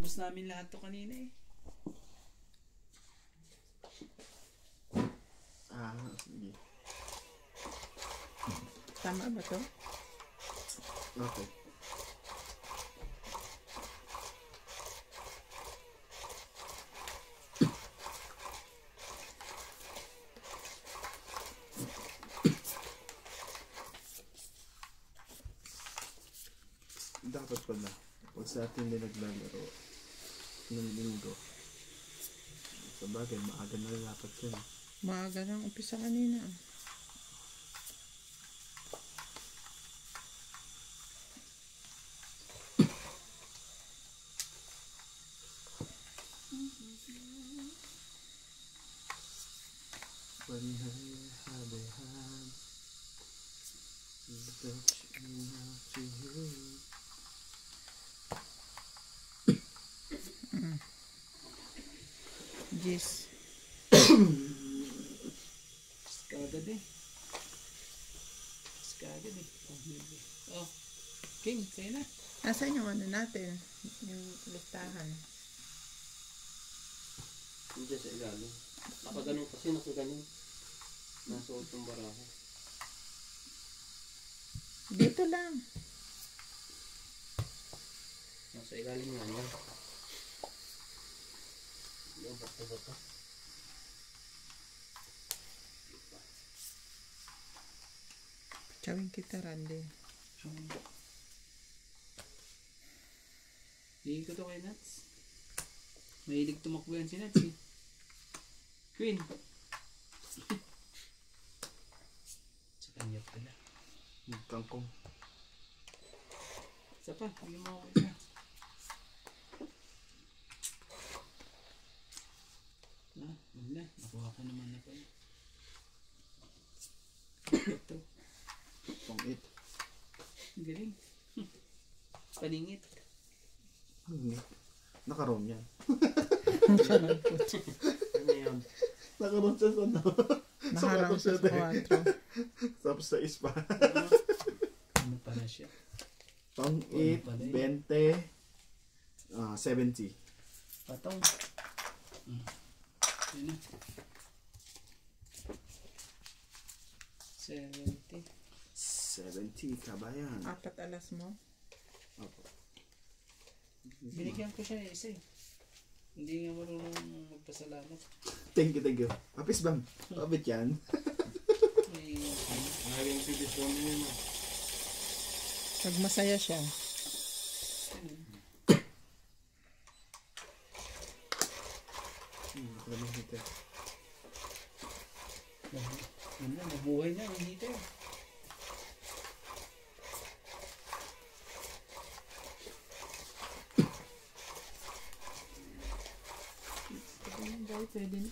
Naubos namin lahat to kanina eh. Sige. Tama ba to? Okay. Dapat pala, pag sa atin din naglalaro ng linggo, sa bagay, maaga na dapat yun. Maaga nang umpisa kanina. When I had a hand, touching out to you. Yes. Kagad eh. Kagad eh. Oh. King, sa'yo na. Nasaan yung ano natin? Yung listahan. Hindi sa ilalim. Nakaganon kasi, nakaganon. Nasuot yung baraha. Dito lang. Nasa ilalim nga niya. Yung bata-bata. Chawin kita, Randy. Hingin ko to kay Nats. Mahilig tumakbo yan si Nats eh. Queen. Sa kanya pala. Kangkong. Isa pa, hindi mo ako isa. Wala. Nakuha ko naman na pala. Ito. Pang-it. Galing. Paningit. Nakaroon yan. Ano yun? Nakaroon siya sa Naharang sa 4. Tapos sa ispa. Ano pala siya? Pang-it, 20, 70. Patong. Yun na. 70. 70, kabayan. 4 alas mo. Opo. Binigyan ko siya isa eh. Hindi nga marunong magpasalamat. Thank you. Kapis bang? Kapit yan. May Naging sibisyon niyo na. Pag masaya siya. Alam mo ito. mabuhay na ang heater. Pwede na.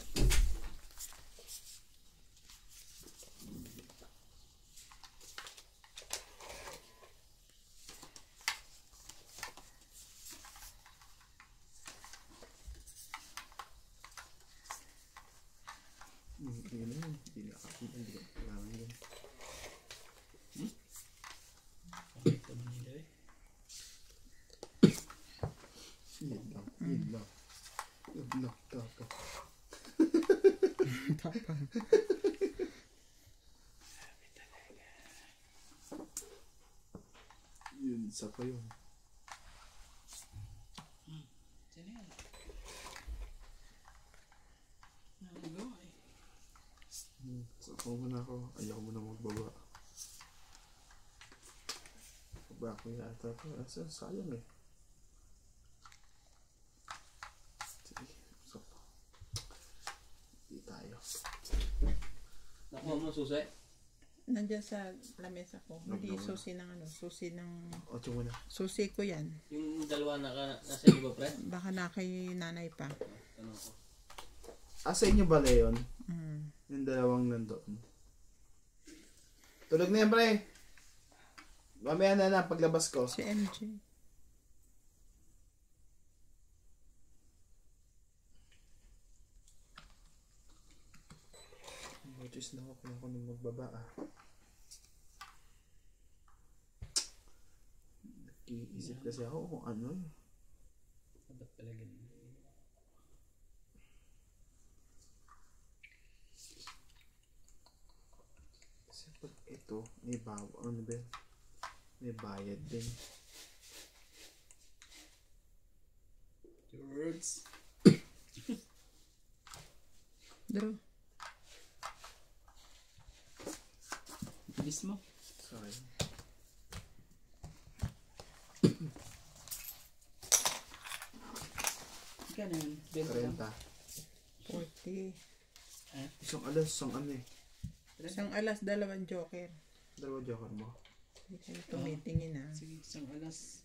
Hindi na kailangan yun. Ito ba nila eh? Yun lang. Taka. Tapang. Yun, isa pa yun. Saan yan? Nagawa eh. Sapaw mo na ako. Ayaw mo na magbaba. Baba ko yata ito. Sayang eh. Sige, sapaw. Hindi tayo. Nakuha mo susi? Nandiyan sa lamesa ko. Hindi susi ng ano. Susi ng... 8 mo na. Susi ko yan. Yung dalawa nasa iba pre? Baka na kay nanay pa. Tanong ko. Sa inyo ba Leon? Mm. Yung dalawang nandoon. Tulog na yan, pre. Mamaya na paglabas ko. Si MJ. Notice na ako nung magbaba Nag-iisip kasi ako kung ano eh. Dapat pala lalagyan. Kasi pag ito, may ano ba yun? May bayad din. Words. Draw. Bilis mo. Sorry. Kano yun? 20 lang. 30. 40. Isang alas, isang ano eh. Isang alas, dalawang joker. Dalawa joker mo. Hindi kayo tumitingin ha. Sige, isang alas.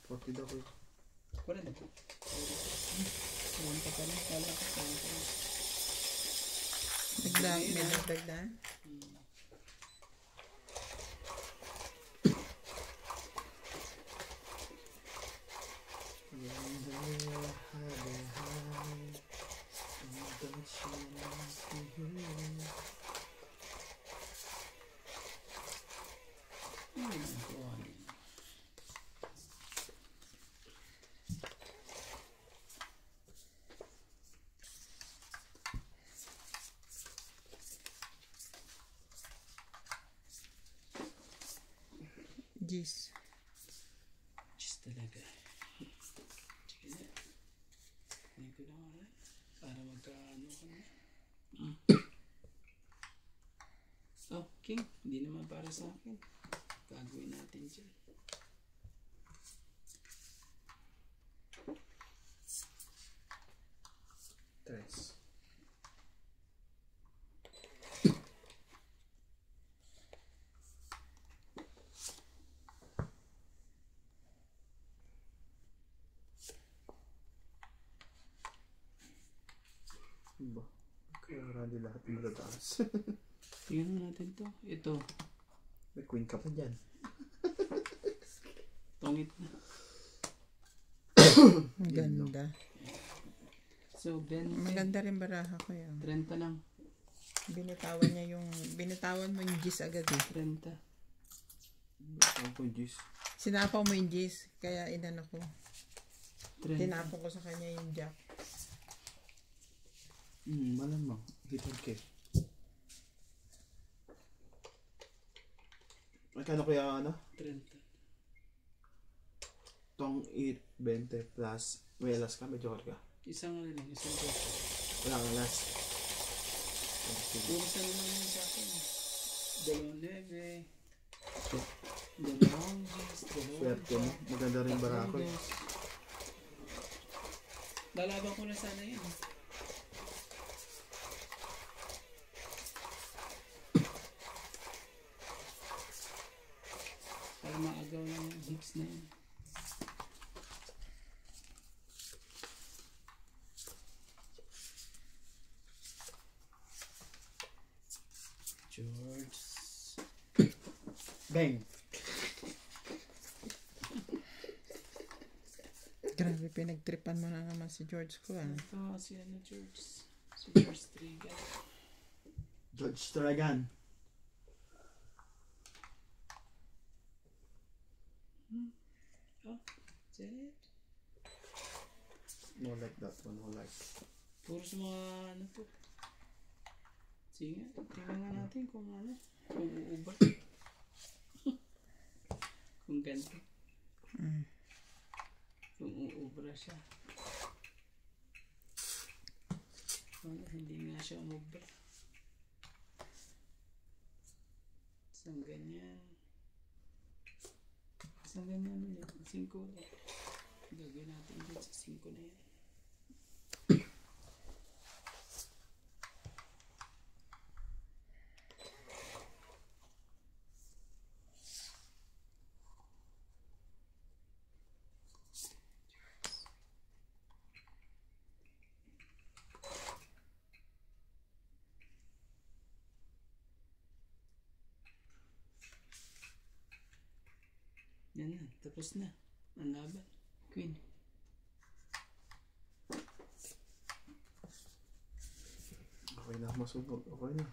40 daw ko. 40. Alam ka pala. Kala ko sa akin. May nagdag na. Gis. Just talaga. Sige na. Hindi ko lang alam. Para magkaano ka na. Oh, King. Hindi naman para sa akin. Gagawin natin dyan. Tres. Ba? Kaya rally lahat matataas. Tingnan natin to. Ito. May queen ka pa dyan. Tongit na. Ang ganda. So, 20. Maganda rin baraha ko yun. 30 lang. Binitawan mo yung gis agad eh. 30. Ang punjis. Sinapaw mo yung gis, kaya inano ko. 30. Tinapon ko sa kanya yung jack. Malamang. Hitod ka. Magkano kaya ano? 30. Tong 20 plus may alas ka, may joker ka. Isang ano lang, isang joker. Wala kang alas. Puro sa naman yun sa akin. 2 dalawang gis, Swerte mo. Maganda rin barako. Lalaban ko na sana yun. Para maagaw yung hits na yun. George. Bang! Grabe, pinagtripan mo na naman si George ko ah. Ito si ano George. Si George Trigan. George Taragan. Oh, is that it? No like that one, no like. Puro sa mga ano to. Sige, tingnan nga natin kung ano. Kung uuba. Kung ganito. Kung uubra siya. Ano, hindi nga siya umubra. Isang ganyan. Isang ganyan ulit. 5 ulit. Gagawin natin dito sa 5 na yan. Yan na, tapos na. Ang laban. Queen. Okay na, masunog. Okay na.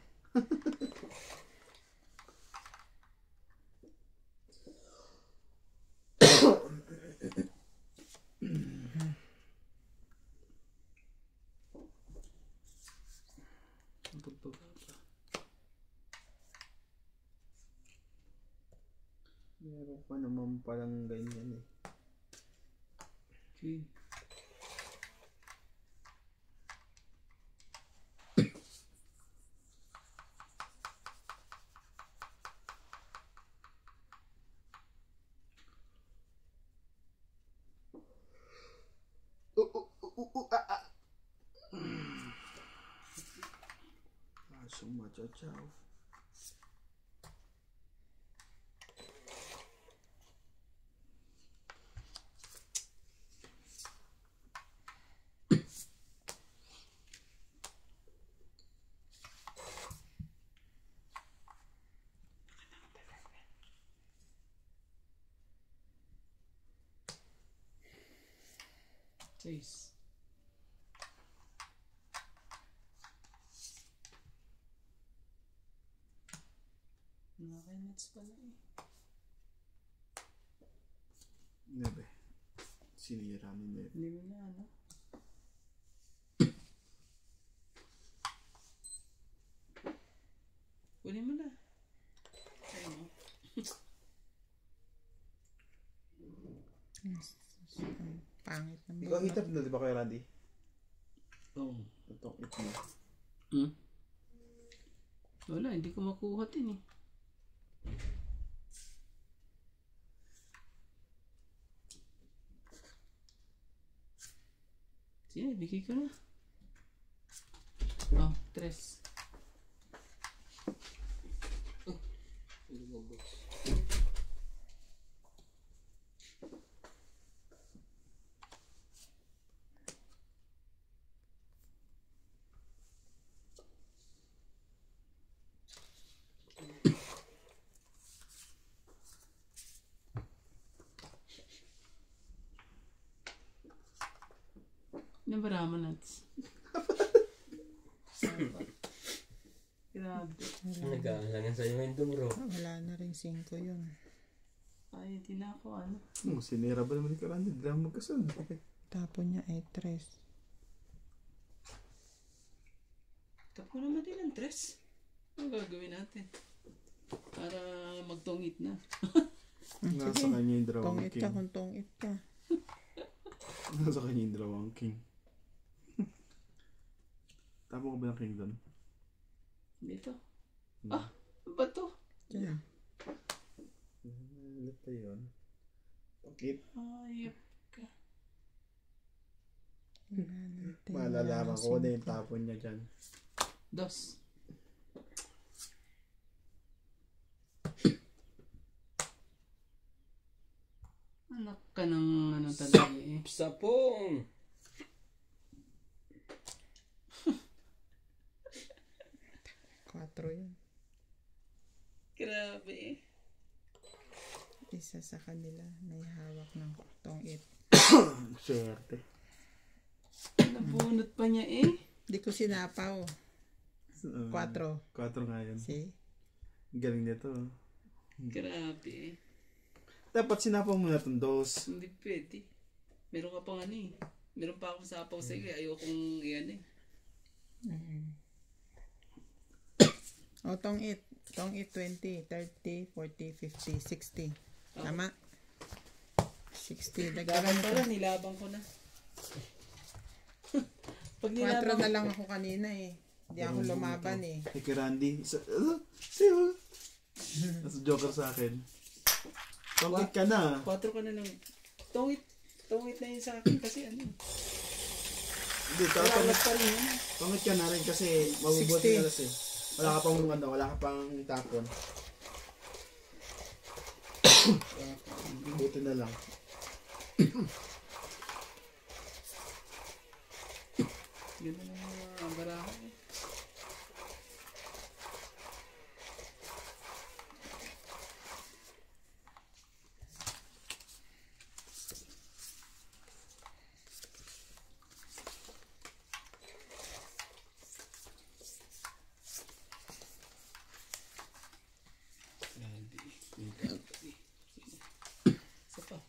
pa naman palang ganyan eh. Queen. So much a chow. Chase. Nakainats pala eh. Nebe. Sinira ni Nebe. Hindi mo na ano. Kunin mo na. Ayun mo. Pangit na Ikaw hitap na di ba kay Randy? Oo. Itong mo. Hmm? Wala, hindi ko makuha din eh. Sige, bigay ko na. Oh, 3. Nabarama nuts. Grabe. Nag-aalangan sa'yo ngayon dumuro. Wala na rin 5 yun. Ay, hindi na ako ano. Sinira ba naman ni Randy? Hindi lang magkasunod. Tapon niya ay 3. Tapo naman din ang 3. Ano gagawin natin? Para magtungit na. Nasa kanya yung dalawang Tongit king. ka kung tongit ka. Nasa kanya yung dalawang king. Tama ko ba ng king doon? Dito. Ah, ano ba to? Diyan. Ito yun. Pakit. Ayop ka. Malalaman ko na yung tapon niya dyan. 2. Anak ka ng ano talaga eh. Sapong! 4 yun. Grabe eh. Isa sa kanila may hawak ng tongit. Swerte. Nabunot pa niya eh. Di ko sinapaw. 4. 4 nga yun. See? Galing nito. Grabe eh. Dapat sinapaw mo na itong 2. Hindi pwede. Meron ka pang ano eh. Meron pa akong sapaw sa iyo. Ayokong iyan eh. O, tongit. Tongit 20, 30, 40, 50, 60. Tama? 60. Dagdagan Dapat mo pala, to. nilabang ko na. Pag 4 nilabang na lang ako kanina eh. Hindi ako lumaban eh. Kay Randy. Siya. Nasa joker sa akin. Tongkit ka na. 4 ka na lang. Tungit na yun sa akin kasi ano. Hindi, Wala pa rin yun. tongkit ka na rin kasi mabubuti na rin eh. Wala ka pang ano, wala ka pang tapon. Buti na lang. Ganda na mga baraha eh.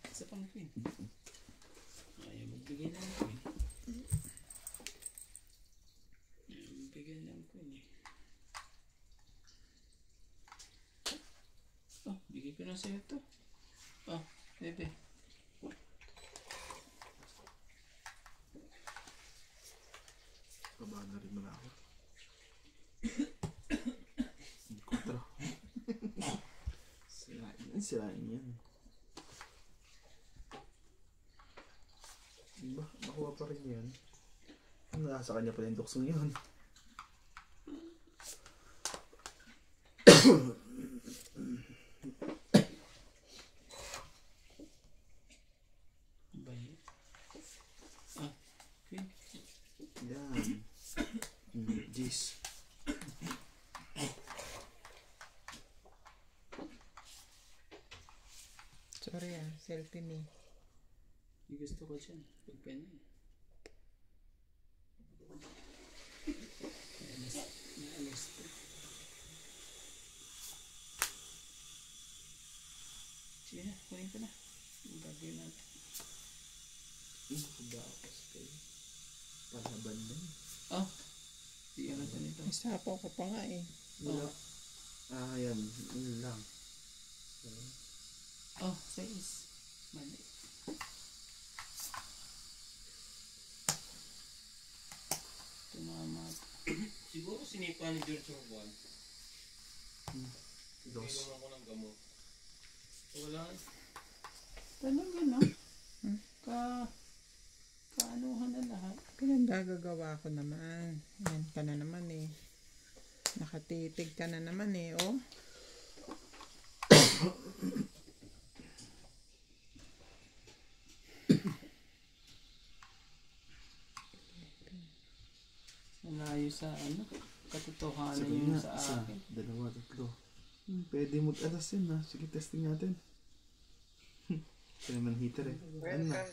Isa pang queen. Ayaw magbigay ng queen. Ayaw magbigay ng queen eh. Oh, bigay ko na sa'yo to. Bebe. Kabahan na rin muna ako. Kontra. Sirain yan. Diba? Nakuha pa rin yan. Nasa kanya pala yung tuksong yun. Bayi. Ah, Queen. Yan. Jeez. Sorry selfie me. Yung gusto ko dyan. Pag ganyan. Naalis to. Sige na, kunin ko na. Ang gagawin natin. Dapas kayo. Palaban na yun. Oh, di ano pa nito. Isapaw ko pa nga eh. Wala. Yan. Yun lang. Oh, 6. Mali. Tumama. Siguro sinipa ni George yung buwan. Dos. Inom ako ng gamot. Wala. Talaga no? Kaanuhan na lahat. Pinagagagawa ko naman. Yan ka na naman eh. Nakatitig ka na naman eh, oh. Malayo sa ano? Katotohanan Sige yung nga. sa Isa, akin. dalawa, tatlo. Pwede mag-alas yun ha. Sige, testing natin. Ito naman heater eh. Ano na?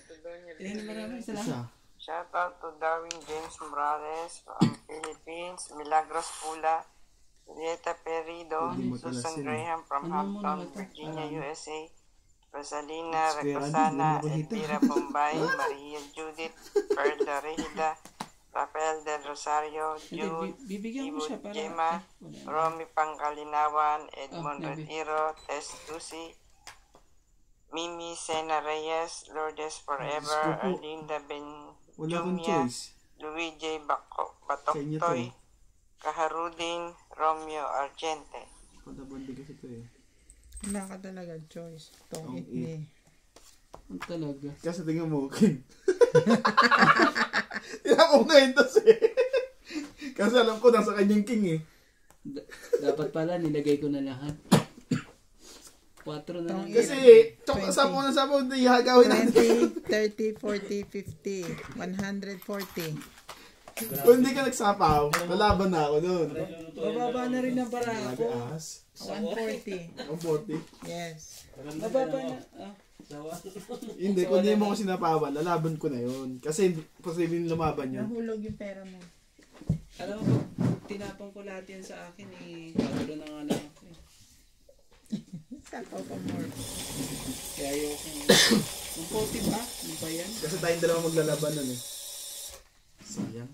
Maraming salamat. Isa. Shout out to Darwin James Morales from Philippines, Milagros Pula, Julieta Perido, Pwede mag-alas Susan yun eh. Graham from Ano mo Hampton, naman to? Virginia, Parang- USA, Rosalina Square Recosana, Andy, hindi mo Elvira Bombay, Maria Judith, Perla Regida, Rafael del Rosario, Hindi, Jude, bibigyan mo Ivo siya para... Gemma, wala na. Romy Pangkalinawan, Edmond gabi. Retiro, Tess Lucy, Mimi Sena Reyes, Lourdes Forever, Diyos ko po. Arlinda Wala akong Benjumia, choice. Louis J. Sa inyo to Batoktoy, eh. Kaharudin, Romeo Argente. Padabandi kasi ito eh. Wala ka talaga choice. Don't Don't eat me. Ang talaga. Kasi tingnan mo, King. Tinapong na yun tas eh. Kasi alam ko nasa kanyang king eh. Dapat pala nilagay ko na lahat. 4 na lang. Tong Kasi, sapo na sapo, hindi hagawin natin. 20, 30, 40, 50, 140. Kung hindi ka nagsapaw, lalaban na ako nun. Bababa na rin ang para ako. Nag-aas. 140. Ang 40. Yes. Bababa na. Ah. Hindi, kung hindi mo ko sinapawan, lalaban ko na yun. Kasi posibleng lumaban yun. Nahulog yung pera mo. Alam mo, pag tinapang ko lahat yan sa akin, 4 na nga lang ako eh. Sapaw pa more. Kaya ayoko. Ang 40 ba? Ano ba yan? Kasi tayong dalawa maglalaban nun eh. Sayang.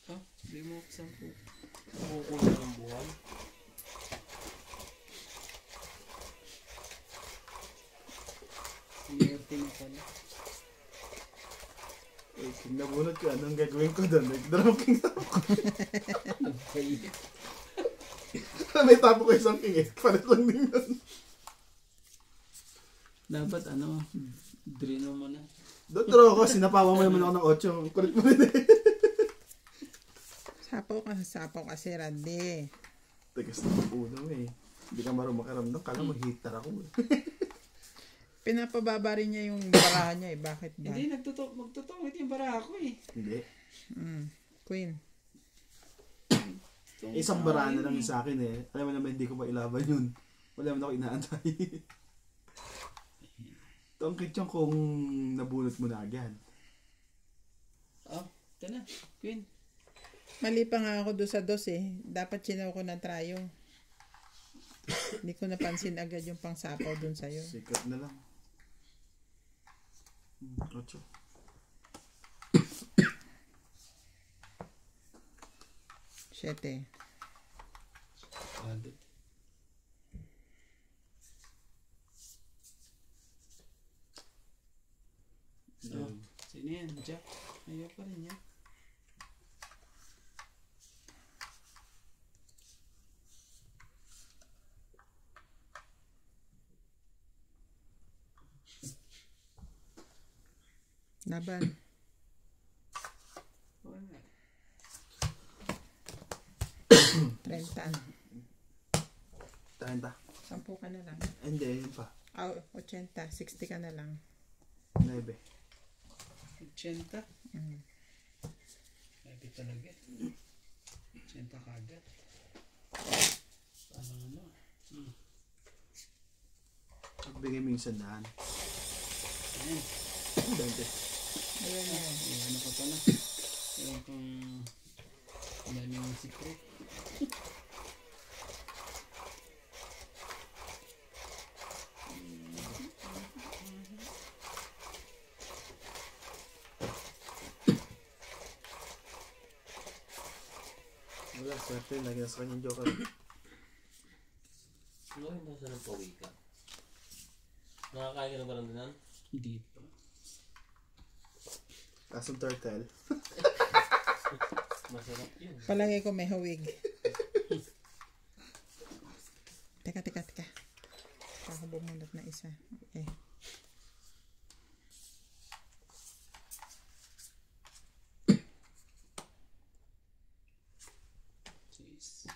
Oh, hindi mo ako 10. Kukunin ng buwan. Sinerte na pala. Eh, kung nabunot ko, anong gagawin ko doon? Nag-drop king na ako. Okay. May tapo ko isang king eh. Palit lang din yun. Dapat drino mo na. Doon draw ko, sinapawa mo naman ako ng 8. Kulit mo rin eh. Sapaw kasi Randy. Tagas na uno eh. Hindi ka marunong makaramdam. Kala mo hitter ako eh. Pinapababa rin niya yung barahan niya eh. Bakit ba? Hindi, magtutungit yung bara ako eh. Hindi. Queen. Isang baraan na lang yun sa akin eh. Alam mo naman hindi ko pa ilaban yun. Wala naman ako inaantay. Ito ang kitchen kung nabunot mo na agad. Oh, ito na. Queen. Mali pa nga ako doon sa dos eh. Dapat sinaw ko ng trayo. Hindi ko napansin agad yung pangsapaw doon sa'yo. Sikat na lang. 8. 7. Jack. Ayaw pa rin yan. Laban. Wala. 30. 30. 10 ka na lang. Hindi, yun pa. 80. 60 ka na lang. 9. 80. Mm. Lagi talaga. 80 kagad. Parang ano. Pagbigay mo yung 100. Ayan. 20. Ayun na. Ano ka pala? Yung pang... Ang daming secret. Wala, swerte. Lagi na sa kanyang joker. Ano yung nasa ng pawika? Nakakain ka na ba ng dinan? Hindi pa. Kasong turtle. Masarap yun. Palagay ko may hawig. Teka. Ako bumunot na isa. Okay. Jeez.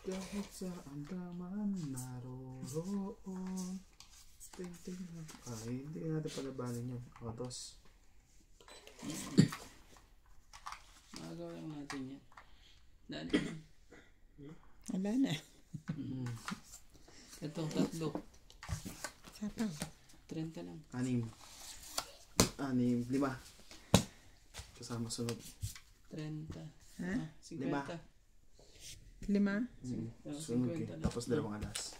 Kahit saan ka man naroon. Ting lang. Ay, hindi natin palabanin yun. Autos. Magagawa lang natin yan. Dali. Wala na. Ito, 3. Sapaw. 30 lang. 6. 5. Kasama sunod. 30. Ha? 50. 5? Sunod 50 eh. lang. Tapos 2 alas.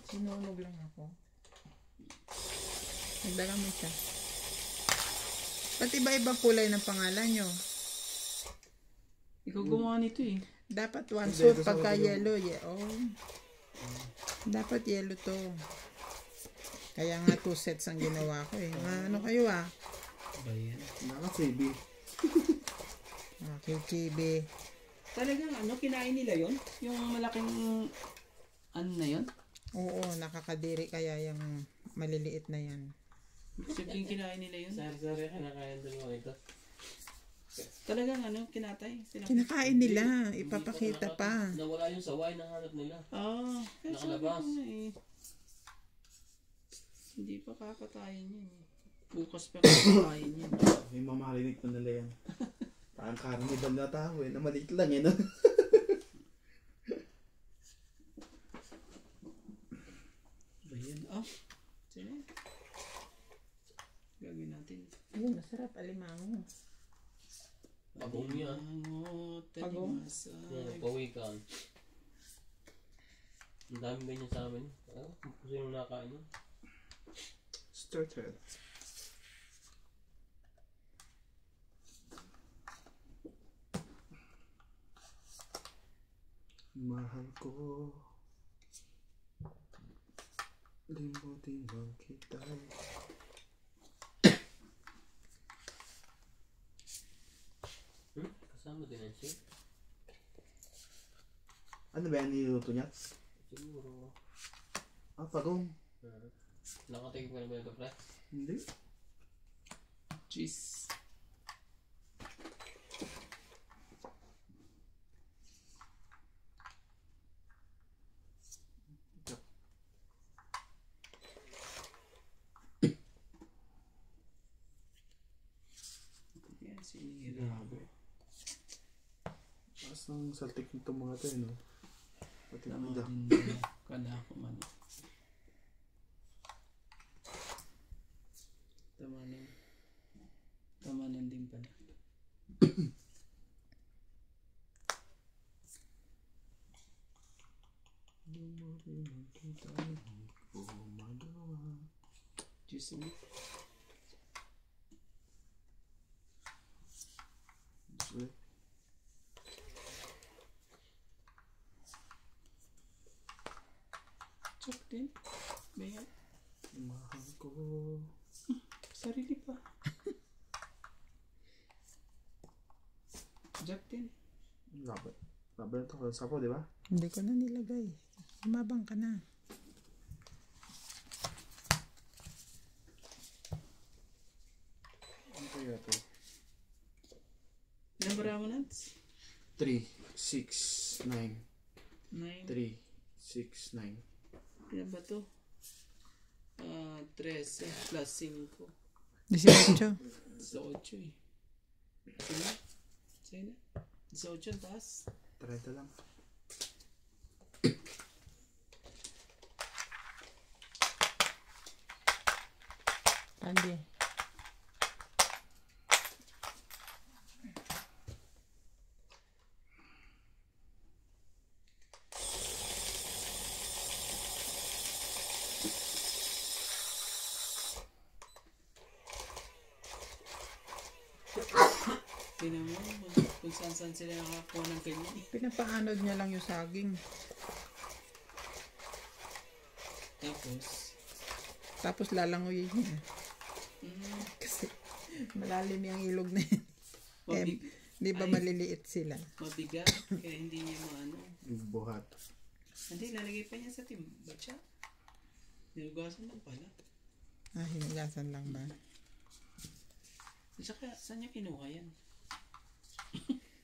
Sinunog lang ako. Nagdala mo siya. Ba't iba-ibang kulay ng pangalan nyo? Ikaw gumawa nito eh. Dapat one Hindi, suit ito sa pagka ulo. yellow. Dapat yellow to. Kaya nga 2 sets ang ginawa ko eh. Ano kayo ah? Ba yan? Naka-CB. KKB. Talagang ano, kinain nila yon? Yung malaking ano na yon? Oo, nakakadiri kaya yung maliliit na yan. Sabihin kinain nila yun? Sari-sari ka nakain doon mga ito. Talagang ano, kinatay? Kinakain nila. Ipapakita pa. Nawala yung saway na hanap nila. Ah, kaya sabi Nakalabas. ko nga eh. Hindi pa kakatayin yan eh. Bukas pa kakatayin yan. May mamarinig pa nila yan. Parang carnival na tao eh. Na maliit lang eh. No? Ba yan? Ah, sige. Gagawin natin. Ayun, masarap. Alimango. Pagong yan. Pagong? Yung pawikan. Ang daming ganyan sa amin. Kung sino nakain yun. Started. Mahal ko. Limutin mo kita. Kasama din yan siya. Ano ba yan niluto niya? Siguro. Pagong. Nakatingin ko na ba yung pre? Hindi. Cheese. Yan, sinira. Grabe. Taas ng saltik nito mga to eh, no? Pati Tama mga din. Kala ko man. Tamanan din pala. Limutin mo kita. Hindi ko magawa. Cheese ulit. Sweet. Jack din. Bayan. Mahal ko. Sarili pa. Jack din. Laban. Laban ito. Sapo, di ba? Hindi ko na nilagay. Lumabang ka na. Ano kaya ito? Ilang bara mo, Nats? 3, 6, 9. 9. 3, 6, 9. Ilan ba to? 13 plus 5. 18. 18 eh. Sino? Sino? 18 taas. 30 lang. Pandi. Tingnan mo kung saan sila nakakuha ng ganyan. Pinapaanod niya lang yung saging. Tapos lalangoyin niya. Kasi malalim yung ilog na yun. Di ba maliliit sila? Mabigat, kaya hindi niya maano. Buhat. Hindi, lalagay pa niya sa timba siya. Nilugasan lang pala. Hinugasan lang ba? Saka, saan niya kinuha yan?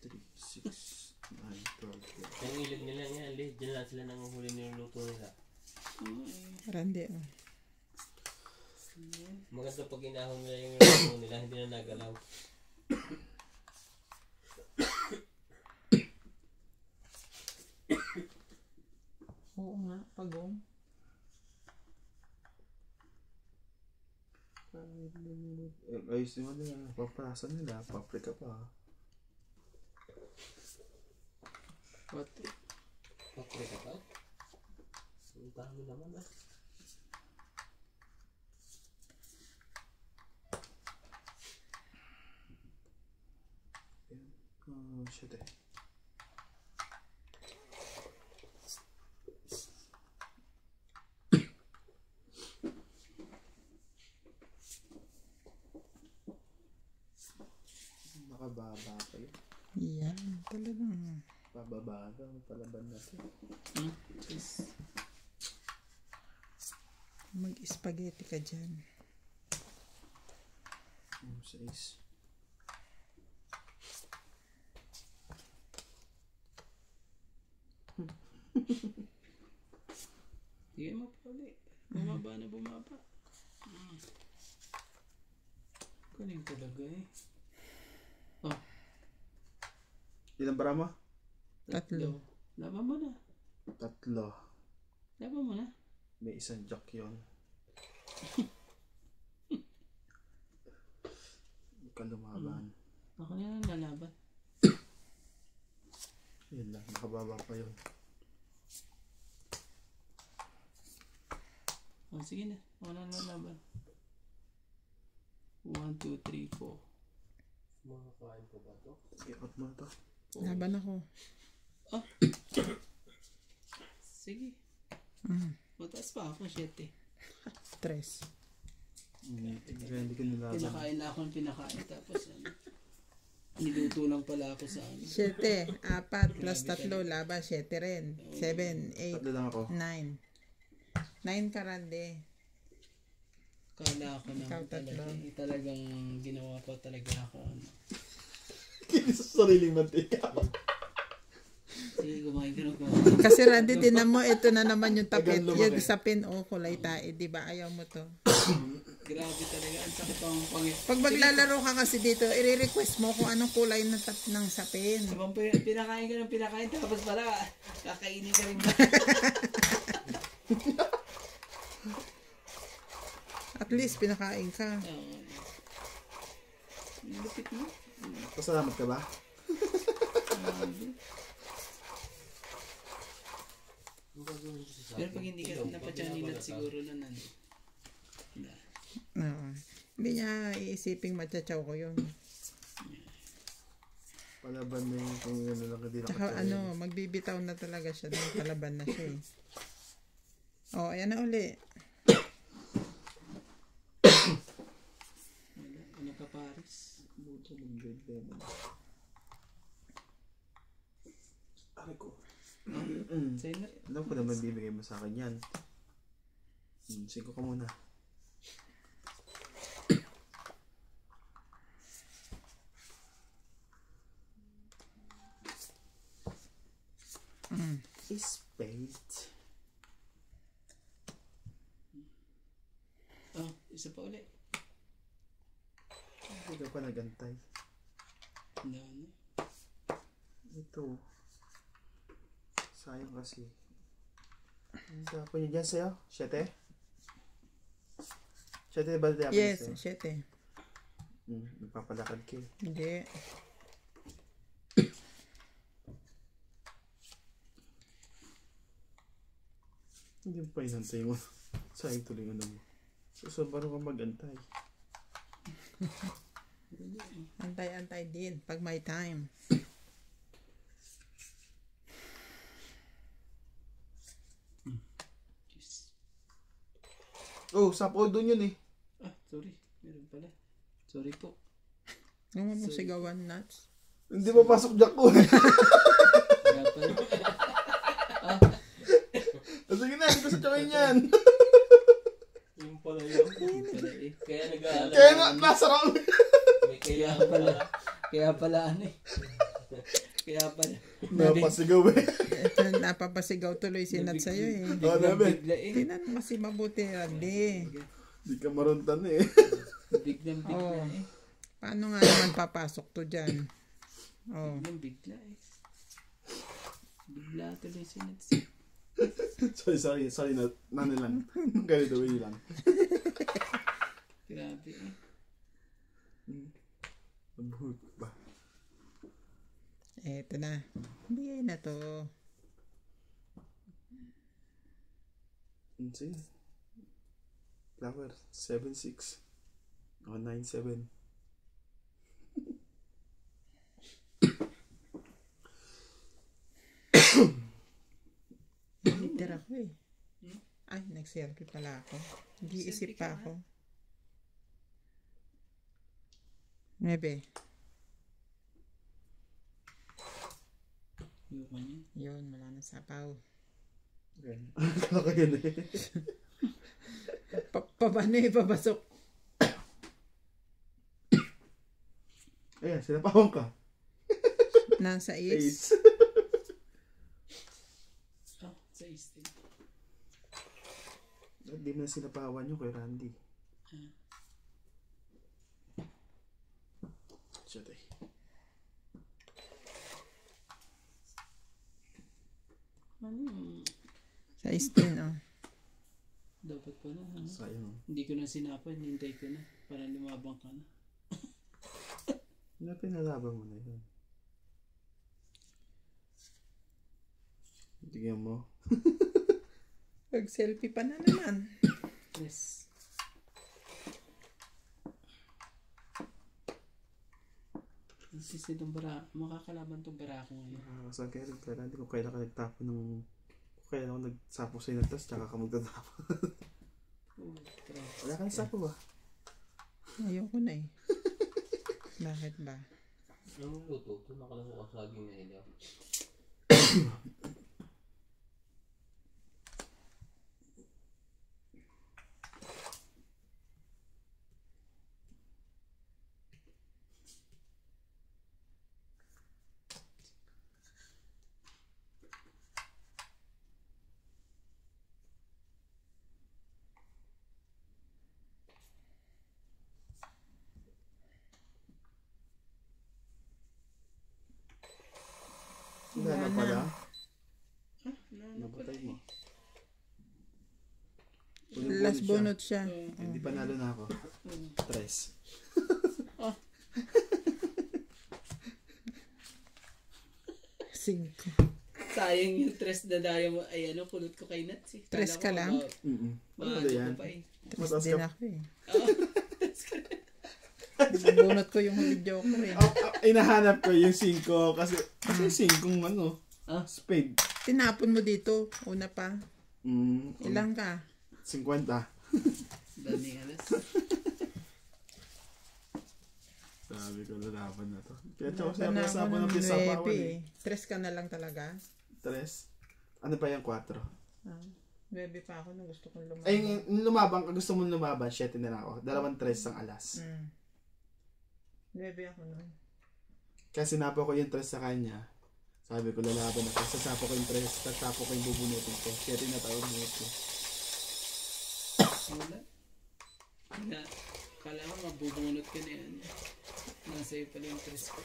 3, 6, 9, 12. Yung ilog nila yan, diyan lang sila nanguhuli niluluto nila. Randi, oh. Maganda pag inahon nila yung luto nila, hindi na nagalaw. Oo nga, pagong. Ayos naman nila. Paparasan nila. Paprika pa. What? Pakri ka pa? Ang dami naman ah. Shit eh. Nakababa pa yun. Yan, talagang. Bababa ka. Palaban natin. Yes. Mag-spaghetti ka dyan. 6. Hindi mo pa ulit. Bumaba na bumaba. Kuning talaga eh. Oh, Ilang bara mo? 3. Laban mo na. 3. Laban mo na. May isang jack yun. Kalumaban. Ako na lang lalaban. Yun lang. Nakababa pa yun. Oh, sige na. Ako na lang lalaban. 1, 2, 3, 4. Makakain ko ba ito? I-out mo na to. Laban ako. Sige. Mataas pa ako, 7. 3. Hindi ko nilaban. Pinakain na ako ng pinakain. Tapos ano. Niluto lang pala ako sa ano. 7, 4 plus 3, laban, 7 rin. 7, 8, 3 lang ako. 9. 9 ka rande. Kala ko na Ikaw, talaga. tatlo. Talagang ginawa ko talaga ako. Ano. Sa sariling mantika. Sige, kumain ka na kumain. Kasi rande, tinan mo, ito na naman yung tapit. Tagal lumaki. Yung sapin, kulay tae. Di ba? Ayaw mo to. Grabe talaga. Ang sakit ang pangit. Pag maglalaro ka kasi dito, i-request mo kung anong kulay ng sapin. Sabang pinakain ka ng pinakain. Tapos pala, kakainin ka rin ba? At least, pinakain ka. Oo. Lupit mo. Pasalamat ka ba? Pero pag hindi ka napatyaninat siguro na nandun. Oo. Hindi niya iisiping matyachaw ko yun. Palaban na yung kung ano lang hindi Tsaka nakatsaw. magbibitaw na talaga siya. Dahil palaban na siya eh. Oh, ayan na uli. Wala. Ano ka, Paris? Buto ng grade 11. Aray ko. Sa'yo na. Alam ko naman bibigay mo sa akin yan. Sige ka muna. Spade. Oh, isa pa uli. Hindi ka pa nagantay. Ano? Ito. Sayang kasi. Ang tapon niyo dyan sa'yo? 7? 7 ba tapon Yes, sa'yo? 7. Nagpapalakad ka eh. Hindi. Hindi mo pa inantay mo. Sayang tuloy ano mo. So parang ka mag-antay. Antay-antay din pag may time. Jeez. Oh, sapo doon yun eh. Ah, sorry. Meron pala. Sorry po. Yung mo sigawan nuts. Hindi pa pasok Jack ko. Kaya pala. Sige na, hindi ko sa chawin yan. Yung pala yun. Yun pala eh. Kaya nag-aalala. Kaya na, nasa round. May Kaya kailangan pala. Kaya pala ano eh. Kaya pala. Napasigaw eh. Ito, napapasigaw tuloy si Nat sa'yo eh. Oh, nabe. Bigla eh. Tinan mo kasi mabuti, Randy. Hindi ka maruntan eh. Biglang bigla Oh. eh. Paano nga naman papasok to dyan? Oh. Biglang bigla eh. Bigla tuloy si Nats. sorry, nani lang. Carried away lang. Grabe eh. Mabuhot ba? Eto na. Bigay na to. Sige. Flower, 7-6. O 9-7. Liter ako eh. Ay, nag-selfie pala ako. Nag-iisip pa ako. 9. Yung kanya. Yun, wala na sapaw. Okay. Kakayan eh. Paano eh, papasok? Ayan, sinapawan ka. Nasa Ace. Oh, sa istin. Hindi mo na sinapawan yun kay Randy. Shit eh. Ano? Sa istin, oh. Dapat pa na. Ano? Sayang. Hindi ko na sinapan. Hintay ko na. Para lumabang ka na. Hindi pinalaban mo na yun. Tingnan mo. Pag-selfie pa na naman. Yes. Kasi itong bara, makakalaban itong bara ko ngayon. Saan kaya nagkala? Hindi ko kailan ka nagtapon ng... Kung kailan ako nagsapo sa'yo ng tas, tsaka ka magtatapon. Oh, Wala ka nagsapo ba? Ayoko na eh. Bakit ba? Anong luto? Ito nakalang ko saging na ilaw. Wala na pala. Nabatay mo. Last bonus siya. Hindi panalo na ako. 3. Cinco. sayang yung tres na dayo mo. Ay, ano, kulot ko kay Nats eh. Tres ka lang? Ano yan? Pa eh. Tres Mataas din ka. ako eh. Oo. Nabunot ko yung video ko eh. Inahanap ko yung 5 kasi 5 ano, Ah? spade. Tinapon mo dito. Una pa. Ilang ka? 50. Daming alas. Sabi ko, lalaban na to. Kaya tsaka Laban na siya ako ng ng pisa pa ako 9 eh. 3 ka na lang talaga. 3. Ano pa yung 4? Ah, 9 pa ako nung gusto kong lumaban. Ay, yung lumabang, gusto mong lumaban, 7 na lang ako. 2 ang alas. 9 ako nun. Kaya sinapo ko yung 3 sa kanya. Sabi ko, lalaban ako. Sasapo ko yung 3, sasapo ko yung bubunutin ko. 7 na tayo bunot ko. Wala. Wala. Kala ko mabubunot ka na yan. Nasa iyo pala yung tres ko.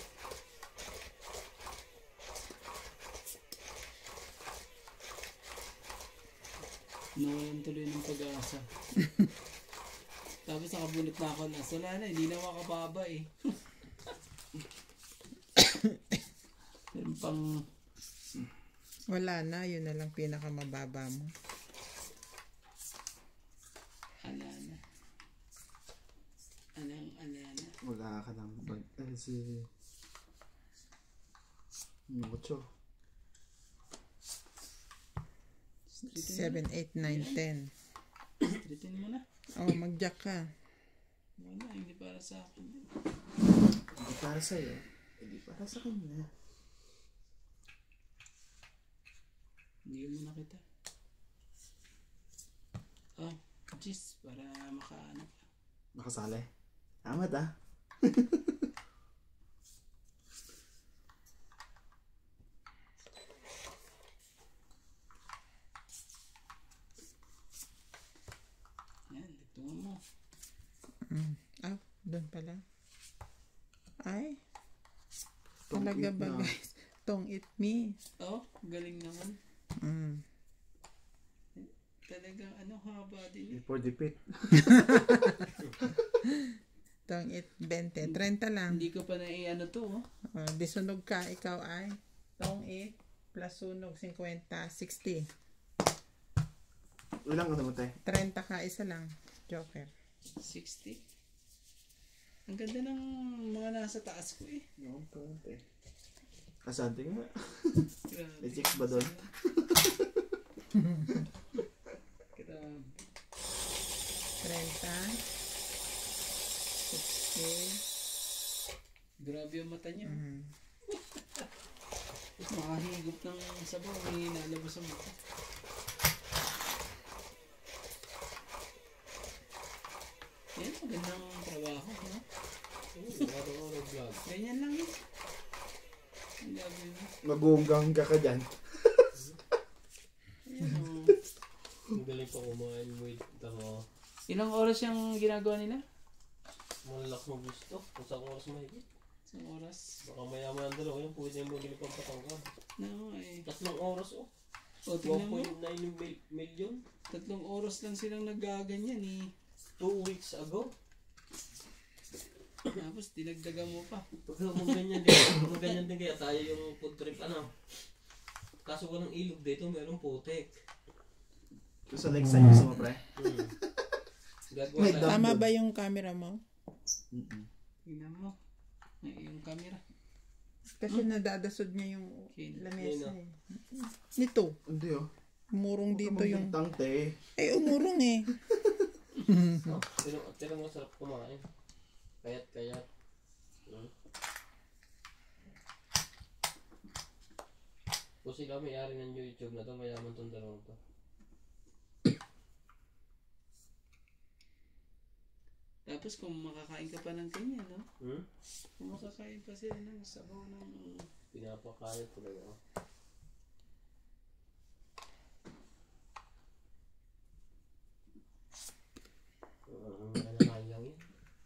Nawalan tuloy ng pag-asa. Tapos nakabunot na ako na. Wala na, hindi na makababa eh. Yung pang... Wala na, yun na lang pinakamababa mo. Ala na. Ala na. Wala ka lang. Si... 8. 7, 8, 9, 10. Streetin mo na. Oh, mag-jack ka. Wala, hindi para sa akin. Hindi para sa'yo. Hindi para sa kanya. Hindi mo na kita. Oh, jeez, para makaano ka. Makasali. Amat ah. Yan, dagtungan mo. Ah, doon pala. Ay, Tong talaga it ba na. guys? Tong it me. Oh, galing naman. Talagang ano, haba din. For the pit. Tong it 20. 30 lang. Hindi ko pa na-ano to, oh. Oh, di sunog ka, ikaw ay. Tong it plus sunog 50, 60. Ilang ano mo tayo? 30 ka, isa lang. Joker. 60. Ang ganda ng mga nasa taas ko eh. No, konti. Kasante nga. Grabe. May chicks ba doon? Grabe. 30. 60. Grabe yung mata niya. Makahigop ng sabaw, may nalabas ang mata. Yan, magandang trabaho, no? Araw-araw vlog. Ganyan lang yun. Ang gabi mo. Magunggang ka dyan. Ayan, oh. Ang galing pa kumain mo ito. Ilang oras yung ginagawa nila? Malak mo gusto. Kung saan oras mahigit. Isang oras. Baka mayaman ang dalawa yun. Pwede mo gilip ang patangkad. No, eh. 3 oras oh. O, tingnan mo. 1.9 million. 3 oras lang silang nagaganyan eh. 2 weeks ago. Tapos dinagdagan mo pa. Pag ganyan din kaya tayo yung food trip ano. Kaso walang ilog dito, merong putik. Yung sa legs sa'yo, gusto mo pre? Gagawa May tayo. dam. Tama ba yung camera mo? Tingnan mo. Yung camera. Kasi nadadasod niya yung Okay. lamesa eh. Nito, Hindi oh. umurong dito yung... Tangte. Eh, umurong eh. Oh, tira mo sarap kumain. Kayat. Kung sila may-ari ng YouTube na to, mayaman tong dalawang to. Tapos kung makakain ka pa ng ganyan, no? Hmm? Kung makakain pa sila ng sabaw ng... Pinapakayat talaga. Nalalaman lang yun.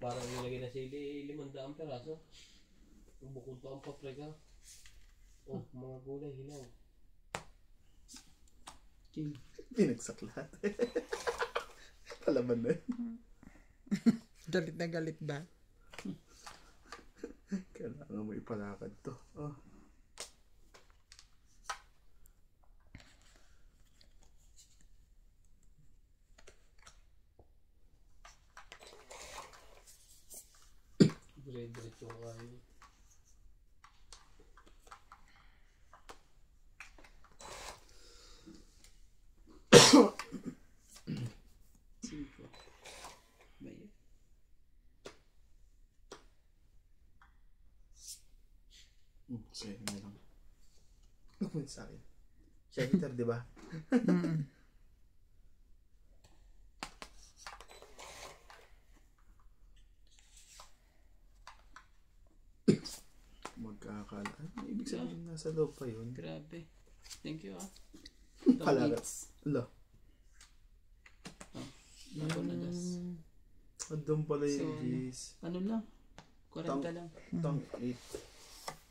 Parang nilagay na sili 500 peraso. Bukod pa ang paprika. Oh, mga gulay hilaw. King. Pinagsak lahat. Palaman na yun. Galit na galit ba? Kailangan mo ipalakad to. Oh. Dire-diretso yung kain. Sa'yo na lang. Huwag sa akin. Siya hitter, di ba? Mm. Magkakala. Ano ibig sabihin nasa loob pa yun? Grabe. Thank you, ah. Palagats. Ala. Ako na gas. Doon pala So, yung G's. Ano lang? 40 lang. Tang 8.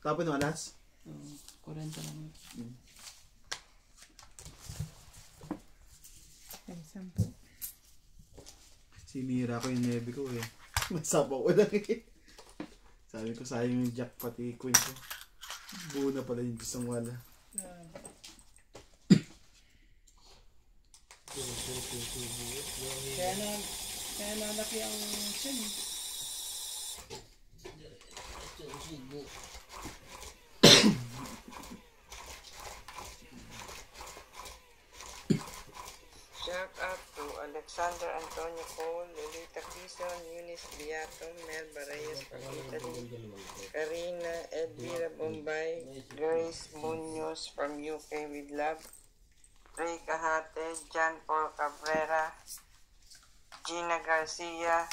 Tapos ng alas? Oo, 40 lang. Ay, 10. Sinira ko yung nebe ko eh. Masapaw ko lang eh. Sabi ko sayang yung jack pati queen ko. Buo na pala yung gustong wala. Kaya nalaki ang chin. Shout out to Alexander Antonio Cole, Lolita Quizon, Eunice Beato, Melba Reyes from Italy, Karina Elvira Bombay, Grace Munoz from UK with love, Ray Kahate, John Paul Cabrera, Gina Garcia,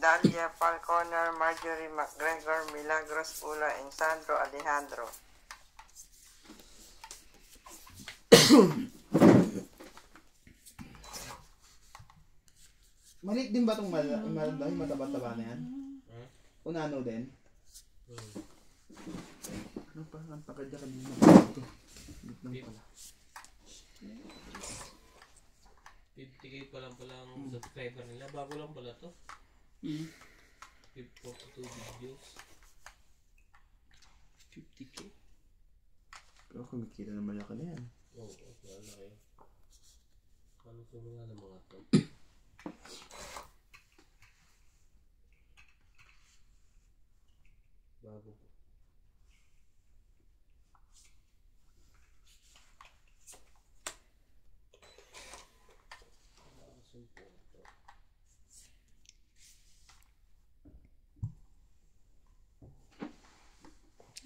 Dalia Falconer, Marjorie McGregor, Milagros Pula, and Sandro Alejandro. Maliit din ba itong malaki mataba-taba na yan? Unano din? Ano pa? Ang takadya ka din na ito. Lit lang pala. 50k pa lang palang subscriber nila. Bago lang pala to. 42 videos. 50k. Pero kumikita na malaki na yan. Oo, kaya laki. Ano sa mga ng mga to? Bago po.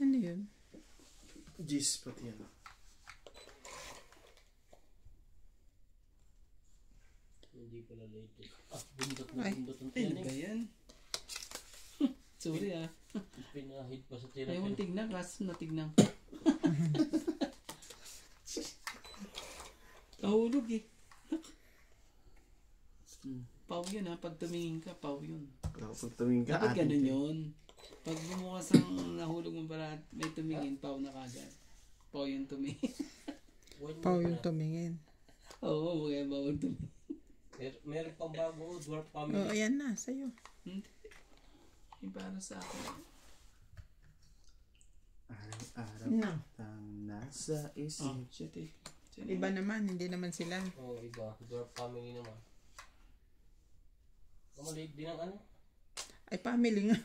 Ano yun? G's pati yan. Hindi pala latest. Bundot na Ay. bundot ang Ay, ano ba tiyan eh. yan? Sorry, ah. Pinahid pa sa Ayaw mong tiyan. tignan, kaso natignan. Nahulog eh. Pau yun, ha. Pag tumingin ka, pau yun. Kaya pag tumingin ka, Dapat atin ganun din. yun. Pag bumukas ang nahulog mo para may tumingin, pau na kagad. Pau yung tumingin. Pau yung tumingin. Oo, kaya bawal tumingin. Meron pang bago, dwarf Oo, family. ayan na, sa'yo. Hindi. Yung para sa akin. Araw-araw No. tang nasa Oh, isip. shit eh. Iba naman, hindi naman sila. Oo, iba. Dwarf family naman. Maliit din ang ano. Ay, family nga.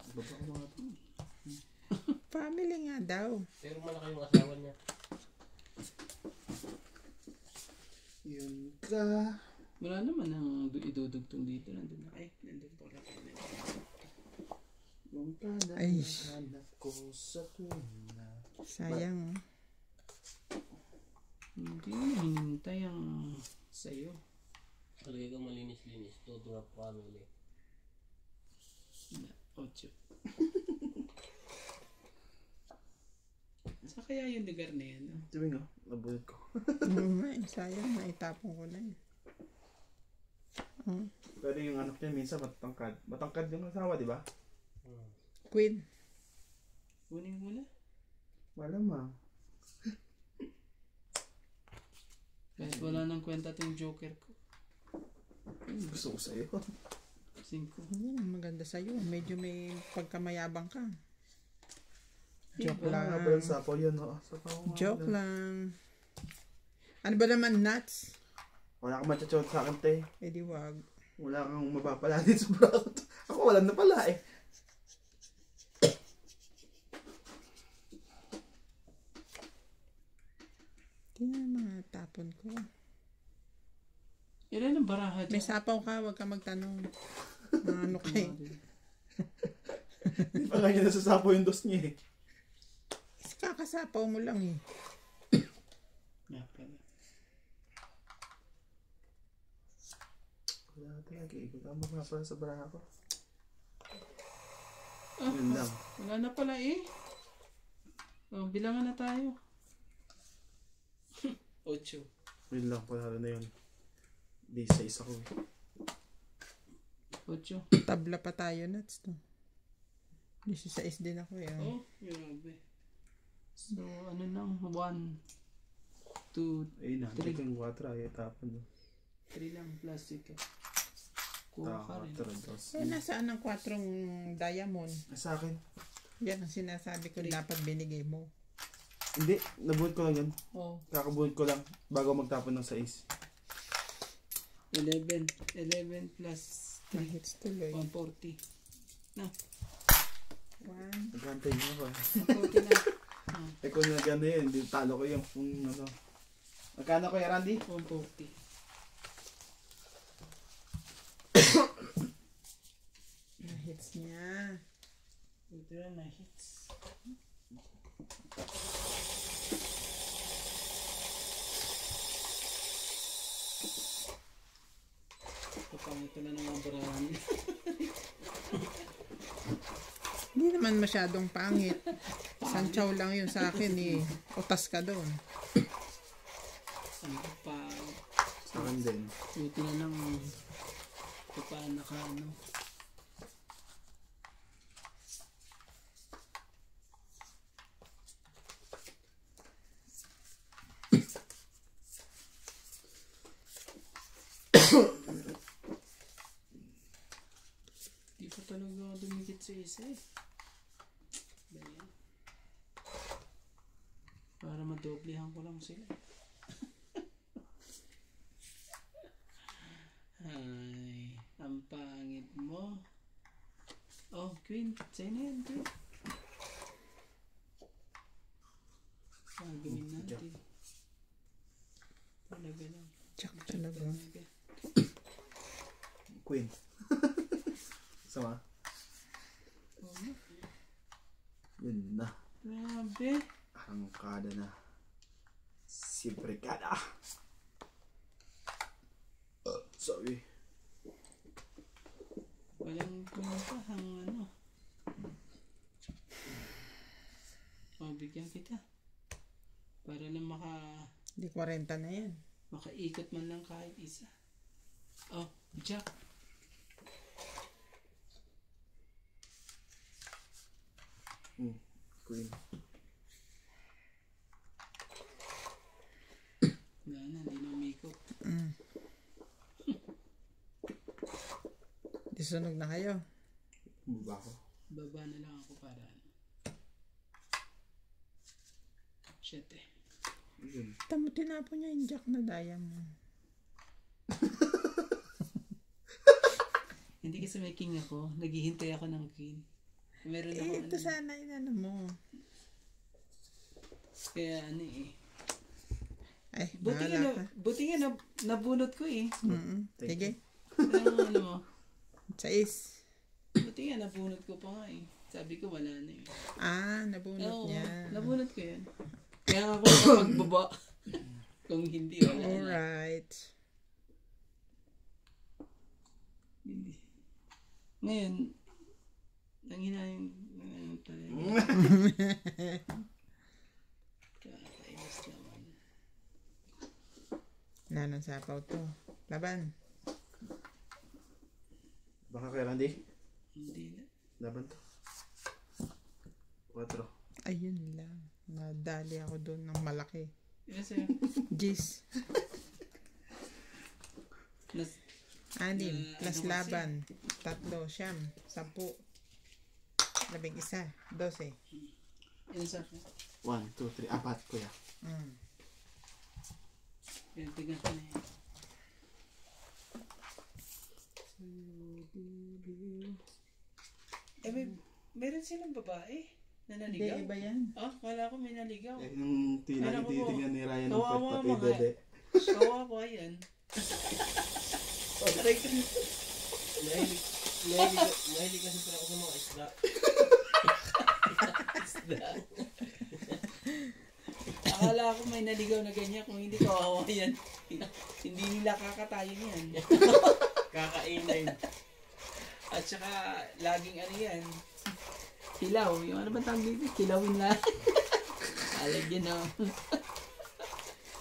Baba ko mga ito. Family nga daw. Pero malaki yung asawa niya. Yun ka. Wala naman ang idudugtong dito. Nandun na. Ay, nandun pa lang. Yung ka na Ay. hanap ko sa tuna. Sayang. Hindi mo hinintay ang sa'yo. Talaga kang malinis-linis. To dwarf family. 8. Sa kaya yung lugar na yan? No? Sabi nga, nabulot ko. Oo nga eh, sayang. Naitapon ko na eh. Oh. Pero yung anak niya minsan matangkad. Matangkad yung asawa, di ba? Queen. Kunin mo na. Malamang. Kahit wala nang kwenta itong joker ko. Gusto ko sa'yo. 5. Yan ang maganda sa'yo. Medyo may pagkamayabang ka. Joke Wala nga lang. pala sa sapaw yun. Oh. Sapaw nga Joke pala. lang. Ano ba naman nuts? Wala kang matchachot sa akin, te. Eh di wag. Wala kang mapapala dito sa bracket. Ako wala na pala eh. Tingnan mga tapon ko. Ilan ang baraha May dyan? sapaw ka, wag ka magtanong. Ano kay? Hindi pa nga niya nasasapaw yung dos niya eh. Kakasapaw mo lang eh. Nga pala. Wala talaga. Ikot mo nga pala sa baraha ko. Ah, Yun lang. wala na pala eh. Oh, bilangan na tayo. 8. Yun lang. Panalo na yun. Di sa isa ko. 8. Tabla pa tayo nuts to. 16 din ako eh. Oh, grabe. So, ano lang, 1, 2, Ayun na. Dito yung 4. Ay, tapon. 3 lang, plastic. Kuha ka rin. 4, 2. Eh, nasaan ang 4 diamond? Sa akin. Yan ang sinasabi ko dapat binigay mo. Hindi. Nabuhat ko lang yan. Oh, Kakabuhat ko lang bago magtapon ng 6. 11. 11 plus 3. Mahits tuloy. 140. Na, 1. Nagkantay niyo ako. 140 na. Eh kung nagano yun, hindi talo ko yung kung ano. Magkano ko yan, Randy? 140. Mahits niya. Ito na na hits. Kapangito na ng mga barahan. Hindi naman masyadong pangit. Santsaw lang yun sa akin eh. Utas ka doon. Ano pa? Sa akin din. Buti na lang pa naka ano. Di pa talaga dumikit sa isa eh. Ganyan. Para madoblehan ko lang sila. Ay, ang pangit mo. Oh, Queen. Sa'yo na yan, Queen. Gagawin natin. Talaga lang. Tsak talaga. Queen. Sama? Oo nga. Yun na. Grabe. Arangkada na. Si Brigada. Sorry. Walang pumunta ang ano. O, bigyan kita. Para lang Di 40 na yan. makaikot man lang kahit isa. Oh, Jack. Queen. Wala na, hindi na umikot. Di sunog na kayo. Baba ko. Baba na lang ako para ano. 7. Yun. Tamo tinapon niya yung jack na diamond. Hindi kasi may king ako. Naghihintay ako ng queen. Meron ako Eh, ito sana inano mo. Kaya ano eh. Ay, Buti nga, bahala ka. buti nga nabunot ko eh. Sige. Ang ano mo. 6. Buti nga nabunot ko pa nga eh. Sabi ko wala na eh. Ah, nabunot Oo, niya. nabunot ko yan. Kaya nga ako magbaba. Kung hindi, wala na. Alright. Hindi. Ngayon, nangyayang ano talaga. Kakainis naman. Nanang sapaw to. Laban. Baka kay Randy? Hindi na. Laban to. 4. Ayun lang. Nadali ako doon ng malaki. Yes, sir. Gis. Nas, 6. ano Plus kasi? laban. 3. Siyam. 10. 11. 12. yan sa akin. 1, 2, 3. 4, kuya. Yan, tignan ko na yan. Meron silang babae na Hindi, naligaw. iba yan. Ah, wala ko may naligaw. Eh, yung Alam ko po. tinitingnan ni Ryan ng Kawawa pati mga- dede. Kawawa yan. Aray ko. Mahilig kasi pala ako sa mga isda. Isda. Akala ko may naligaw na ganyan. Kung hindi, kawawa yan. Hindi nila kakatayin yan. Kakainin. At saka, laging ano yan. Kilaw. Yung ano ba tawag dito? Kilawin lang. Lalagyan na.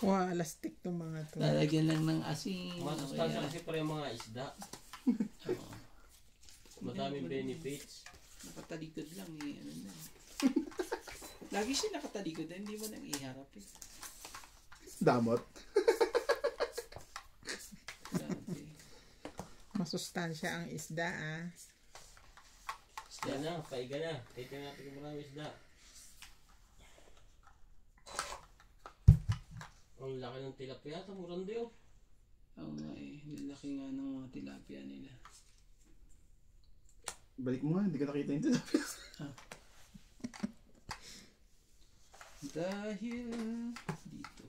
Wow, alastik tong mga to. Lalagyan lang ng asin. Masustansya kasi pa yung mga isda. Oo. Madaming benefits. Nakatalikod lang eh. Ano na. Lagi siya nakatalikod. Hindi mo nang iharap eh. Damot. Grabe. Masustansya ang isda ah. Isda na, paiga na. Titignan natin kung maraming isda. Ang laki ng tilapia sa Murande oh. Oo nga eh. Laki nga ng mga tilapia nila. Balik mo nga, hindi ka nakita yung tilapia. Dahil dito.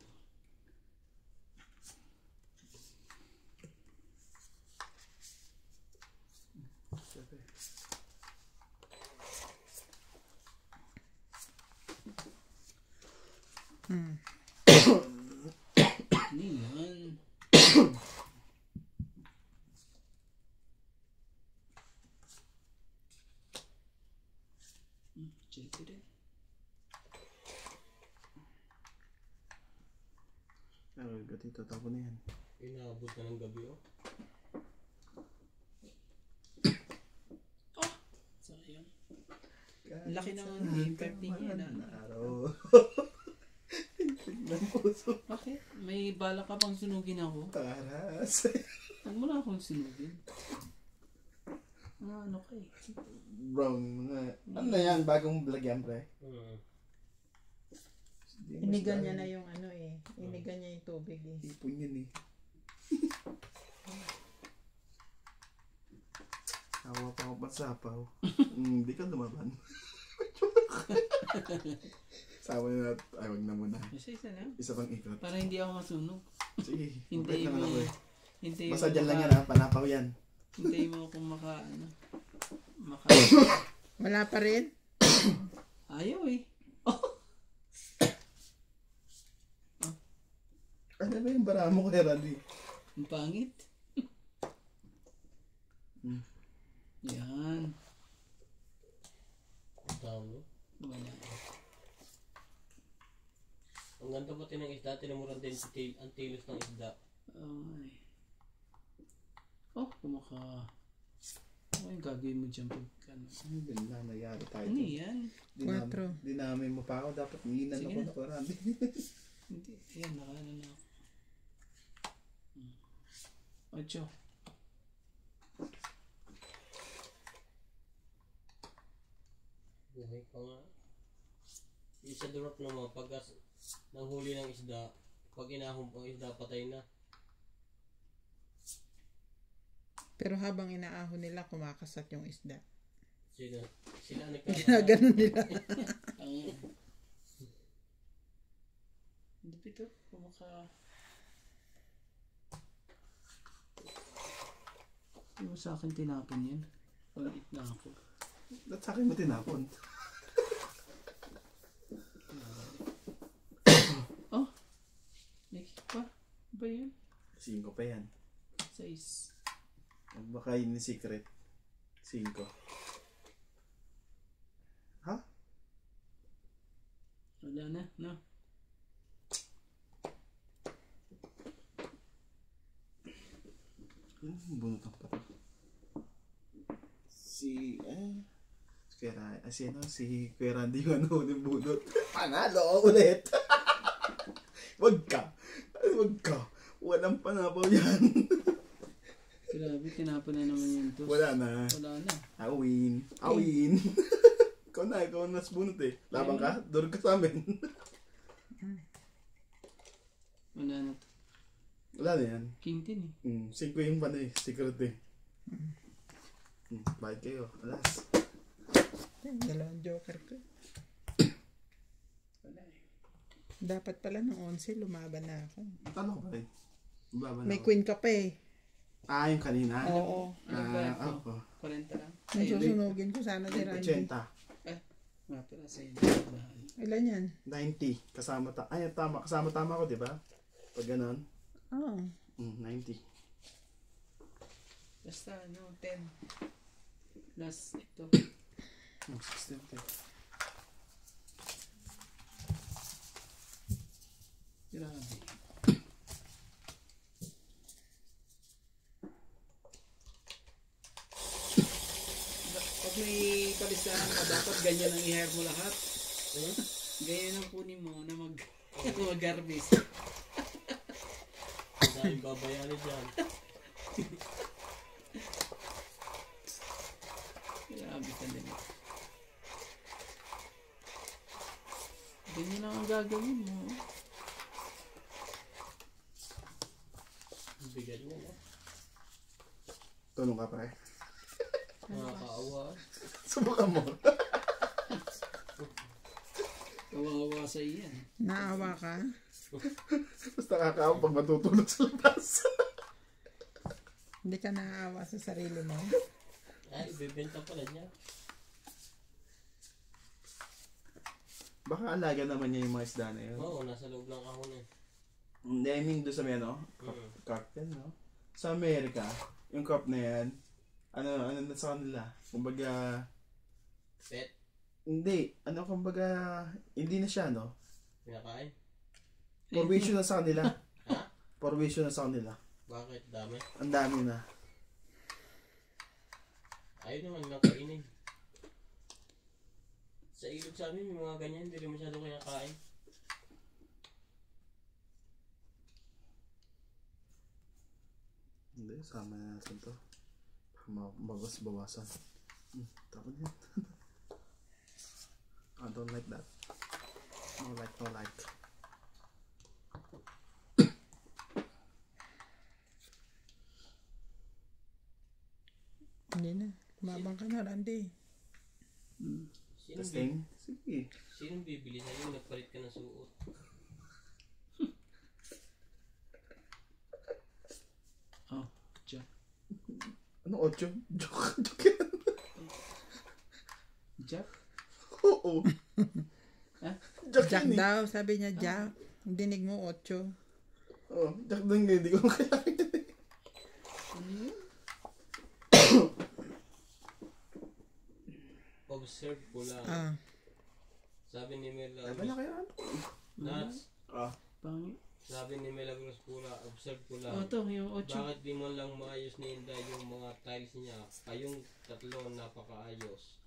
Ano yan? Check it out. Pero dito, tapo na yan. Inaabot na ng gabi oh. Sayang. Laki naman impact niya na. Araw. Ng puso. Bakit? May bala ka pang sunugin ako? Aras. Huwag mo na akong sunugin. Ano ka eh? Brown nga. Ano na yan? Bagong vlog yan, pre? Inigan niya na yung ano eh. Inigan niya yung tubig eh. Ipon yun eh. Hawa pa ako pasapaw. Hindi ka lumaban. Sawa na natin. Ay, wag na muna. Isa lang. Isa pang ikot. Para hindi ako masunog. Sige. Hintayin naman mo. ako eh. Hintayin Basta mo dyan lang maka- yan ha. Panapaw yan. Hintayin mo kung maka... Wala pa rin? Ayaw eh. Ano ba yung bara mo kay Randy? Ang pangit. Yan. Tama. Wala. Ang ganda pati ng isda, tinamuran din ang tilos ng isda. Ay. Oh, kumaka... Ano yung gagawin mo dyan pag ano? Ano ba na nangyari tayo? Ano yan? Quatro. mo pa ako. Dapat niinan Sige ako na. na kay Randy. Hindi. Ayan, nakaano na ako. 8. Buhay pa nga. Isa durot naman, pag nanghuli ng isda, pag inahon ang isda, patay na. Pero habang inaahon nila, kumakasat yung isda. Sila nagkakaroon. Ginaganon nila. Hindi pito. Kumaka... Hindi mo sa akin tinapon yan. Palit na ako. Ba't sa akin mo tinapon? Oh! Next pa? Ba yun? 5 pa yan. 6. Baka yun yung secret. 5. Ha? Wala na, no? Bunot ang pato. Si Kuya Randy yung ano, yung bunot. Panalo ulit! Wag ka! Walang panapaw yan. Grabe, tinapon na naman yun to. Wala na. Wala na. Awin. Ikaw na nas bunot eh. Labang ka? Durog ka sa amin. Wala na to. Wala na yan. King 10 eh. 5 yung pan eh. Secret eh. Bayad kayo. Alas. Dalawang joker ko. Wala eh. Dapat pala ng 11, lumaban na ako. Tanong ko pa rin. Baba na May ako. queen ka pa eh. Yung kanina? Oo. Ano ba ito? Ako. 40 lang. Nung susunugin ko sana si Randy. 80. Nga pala sa'yo na. Ilan yan? 90. Kasama ay, tama. Kasama-tama ko, di ba? Pag ganon. Oh. 90. Basta 10. Plus ito. 16. Grabe. Pag may palisahan ka, dapat ganyan ang i-hair mo lahat. Ganyan ang kunin mo na mag-garbis. Dahil babayaran dyan. Grabe ka nila. Ganyan lang ang gagawin mo. Bigyan mo, no? Tulong ka, pre. Nakakaawa. Subukan mo. Kawawa sa iyan. Naawa ka? Basta kakaawa pag matutulog sa labas. Hindi ka naawa sa sarili mo? Ay, ibibenta pala niya. Baka alaga naman niya yung mga isda na yun. Oo, nasa loob ng kahon eh. Hindi, I mean doon sa may ano, carp yan, no? Sa Amerika, yung carp na yan, ano na sa kanila? Kumbaga, Pet? hindi, kumbaga, hindi na siya, no? Pinakain? Provision na sa kanila. Ha? Provision na sa kanila. Bakit? Dami? Ang dami na. Ayaw naman lang kainin. Sa ilog sa amin, yung mga ganyan, hindi rin masyado kinakain. Hindi, sama na natin to. Bawas-bawasan. Tapos yan. I don't like that. No like. Hindi na. Mabang ka na, Randy. Testing? Sige. Sinong bibili sa'yo? Nagpalit ka ng suot. Oh, Jack. Ano, 8? Joke yan. Jack? Oo. Ha? Jack Jack yan eh. daw, sabi niya Jack. Ang dinig mo 8. Oh, Jack din nga, hindi ko kaya. Observe ko lang. Ah. Sabi ni Mela, Ano kaya? Nuts. Pangit. Sabi ni Milagros Pula, observe ko lang. Oh, to, yung 8. Bakit di mo lang maayos ni Inday yung mga tiles niya? Kayong tatlo napakaayos.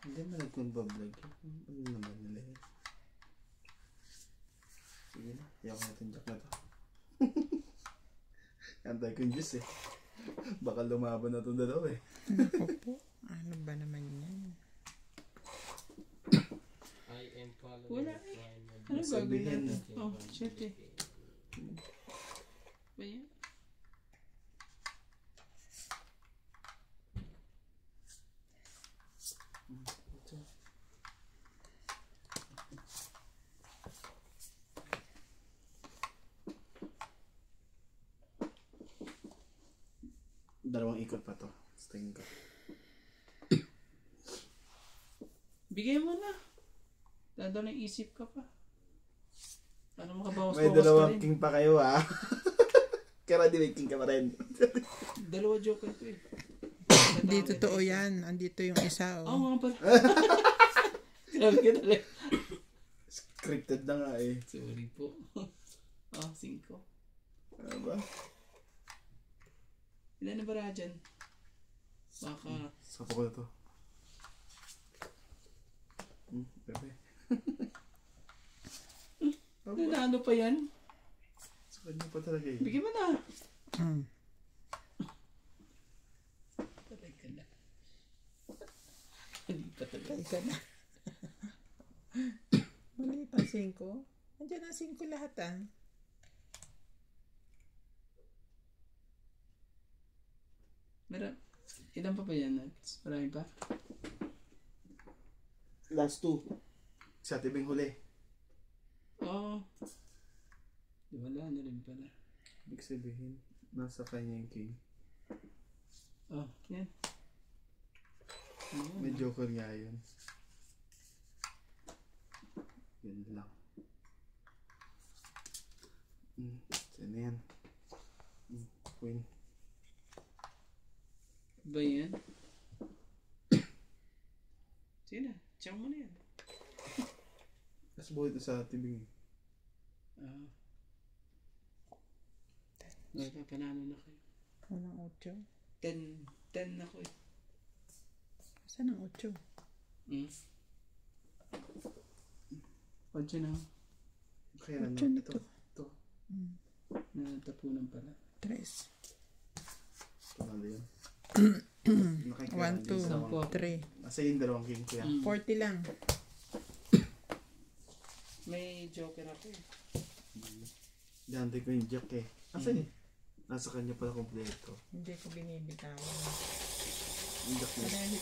Hindi man nagkong-vlog. Ano naman nila eh. Sige na, iyak natin Jack na to. Antay ko yung juice eh. Baka lumaban na itong dalawa eh. Opo. Ano ba naman yan? I am following Wala the plan of Ano the gagawin Sabihin natin? na. Oh, shit eh. Ba yan? Dalawang ikot pa to. Sa tingin ko. Bigay mo na. Dado na isip ka pa. Ano makabawas-bawas May ka dalawang rin? king pa kayo ah. Kaya di may king ka pa rin. Dalawa joker ko eh. Hindi totoo yan. Andito yung isa, Oo oh. nga pala. Grabe ka talaga. Scripted na nga eh. Sorry po. 5. Ano ba? Ilan na ba dyan? Baka. Sapa ko na to. Bebe. Ano pa yan? Sa kanya pa talaga eh. Bigyan mo na. Mm. Talaga na. Hindi pa talaga. Teka na. Mali pa 5. Andiyan na 5 lahat ah. Meron. Ilan pa yan? Nuts? Marami pa? Last 2. Sa tibing huli. Oo. Di wala na rin pala. Ibig sabihin, nasa kanya yung king. Oh, yan. May joker nga yun. Yun lang. Saan na yan? Queen. Ba yan? Sige na, check mo na yan. Mas buhay ito sa tibing. Panalo na kayo. Walang 8. 10 ako eh. Saan ang 8? 8 na. Kaya na, Ocho na ito. to. Ito. Natapunan pala. 3. Panalo yun. 1, 2, 3. Nasa yung dalawang king ko yan. 40 lang. May joker ako eh. Dante ko yung jack eh. Asan eh? Nasa kanya pala kompleto. Hindi ko binibitawan. Yung jack na. Marami.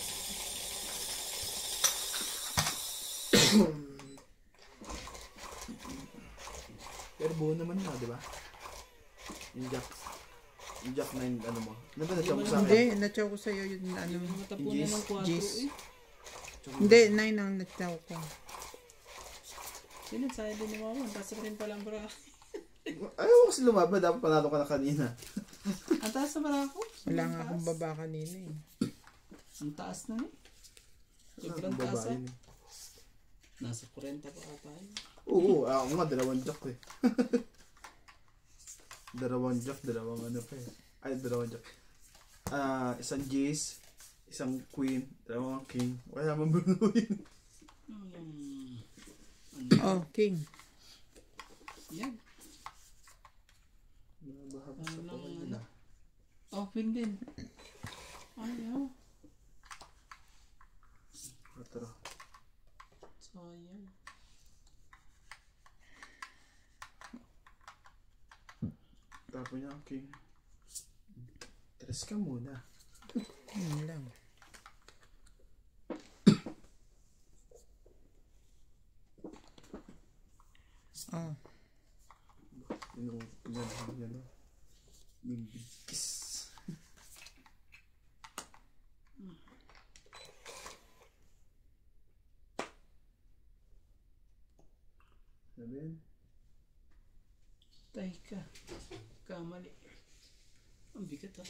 Pero buo naman na, di ba? Yung jack. Yung jack na yung ano mo. Ano ba na-chow mo sa Hindi, akin? na-chow ko sa'yo yun ano. Natapunan ng 4 Gis. eh. Hindi, 9 ang na-chow ko. Sino sabi din ni Mama, taas pa rin pala ang bra. Ayaw kasi lumaban. Dapat panalo ka na kanina. Ang taas na bra ako. Wala nga akong baba kanina eh. Ang taas na eh. Sobrang Ang taas babae ah. niya. Nasa 40 pa ata yun. Oo, ako nga. Dalawang jack eh. Dalawang jack. Dalawang ano pa eh. Ay, dalawang jack. Isang Jace. Isang Queen. Dalawang King. Wala naman bunuin. Oh, king. Yan. Bahaba sa Ano, paway ano? nila. Open din. Ayaw. Patro. Sayang. Tapo niya ang King. Tres ka muna. Yun lang. Oh. Yan. Yung bigkis. Sabi yan? Tay ka. Kamali. Ang bigat ah.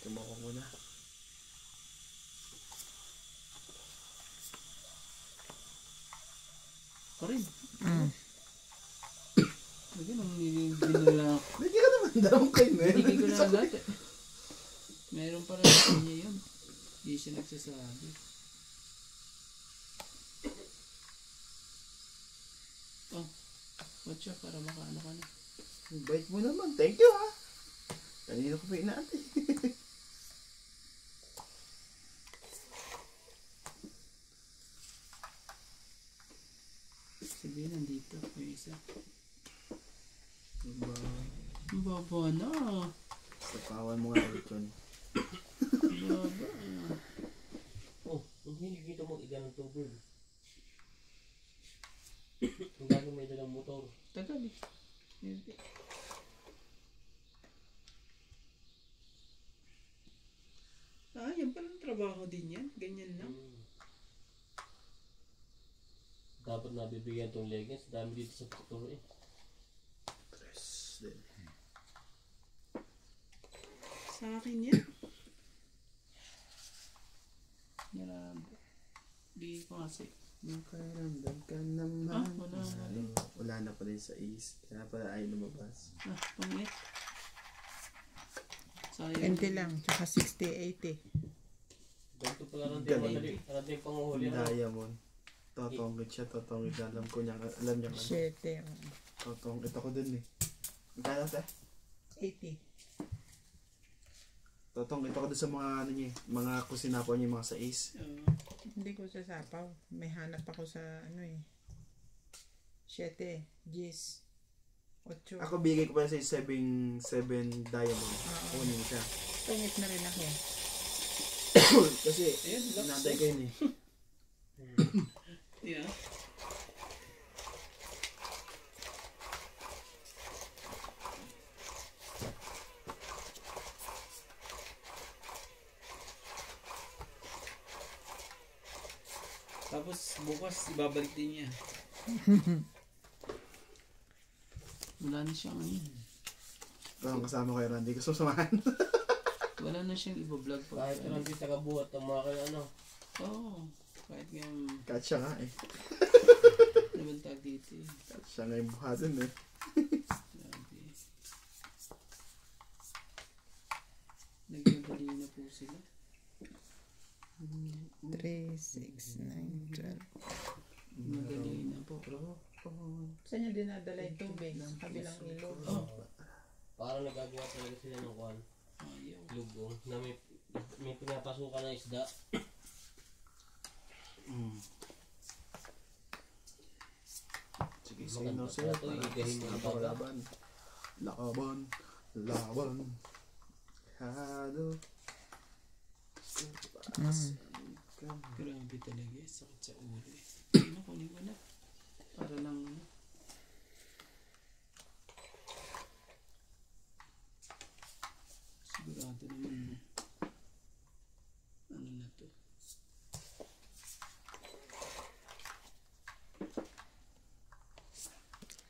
Tumako muna. Pa rin. Mm. Lagi nung binula ako. Bigyan ka naman dalawang kayo na Hindi ko na lahat eh. Meron pala sa kanya yun. Hindi siya nagsasabi. Oh, watch out para makaano ka na. Bait mo naman. Thank you ha. Kanina ko pa inaantay. Sabihin nandito. Yung isa. Diba? Ang baba na. Sapawan mo nga ulit yun. Ang baba. Oh, hindi dito mo iga ng tubig. Ang gano'n may dalang motor. Tagal eh. Hindi. Yan palang trabaho din yan. Ganyan lang. Dapat nabibigyan tong leggings. Dami dito sa factory eh. Tres din. Sa akin yan. Grabe. Di ko kasi. Makaramdam ka naman. Wala na rin. Wala na pa rin sa Ace. Kaya pala ay lumabas. Pangit. Sayang. 20 lang. Tsaka 60, 80. Ganito pala ng Galing. madali. Para din panguhuli. Diamond. Totongit siya. Totongit. Alam ko niya. Alam niya. 7. Totongit ako dun eh. Magkano tayo? 80. Totongit ako dun sa mga ano niya. Mga kusinapaw niya mga sa Ace. Hindi ko sasapaw. May hanap ako sa ano eh. 7. Gis. 8. Ako bigay ko pa sa 7 diamond. Kunin siya. Pangit na rin ako. Kasi Ayan, lock. natay ko yun eh. Yeah. Tapos bukas ibabalik din niya. Wala na siyang ano. Parang kasama kayo, Randy. Gusto samahan. Wala na siyang iba-vlog pa. Kahit lang di tagabuhat ang mga kaya ano. Oo. Kahit nga Kahit siya nga eh. naman tag dito eh. Kahit siya nga yung buhatin eh. Grabe. Nagmadali na po sila. 3, 6, 9, 12. Madali na po. Saan niya dinadala yung tubig? Sa kabilang ilog. Oh. Parang nagagawa talaga sila ng kuhan. Ayaw. Lugong na may pinapasukan na isda. Sige, sino sa'yo Ito, para igahin mo ang napakalaban. Laban. Laban. Hado. Grabe talaga eh. Sakit sa ulo eh. Ano, kunin ko na. Para lang ano. Sigurado naman ano na to.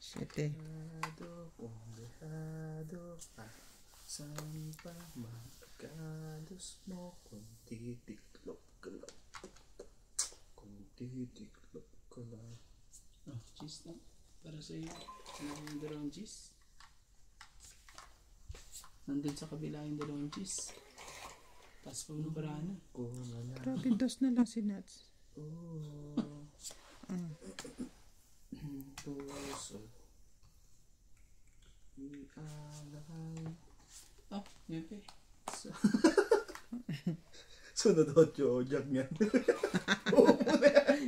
Siyete. Hado. Hado. Saan pa magkalos mo kung titiklop ka lang. Kung titiklop ka lang. Oh, cheese na. Para sa'yo. Ano yung dalawang cheese? Nandun sa kabila yung dalawang cheese. Tapos pa ng barana. Kung ano. Grabe, dos na lang si Nats. Puso. Ialay. Oh, yun pa eh. Sunod Ocho, Jack yan.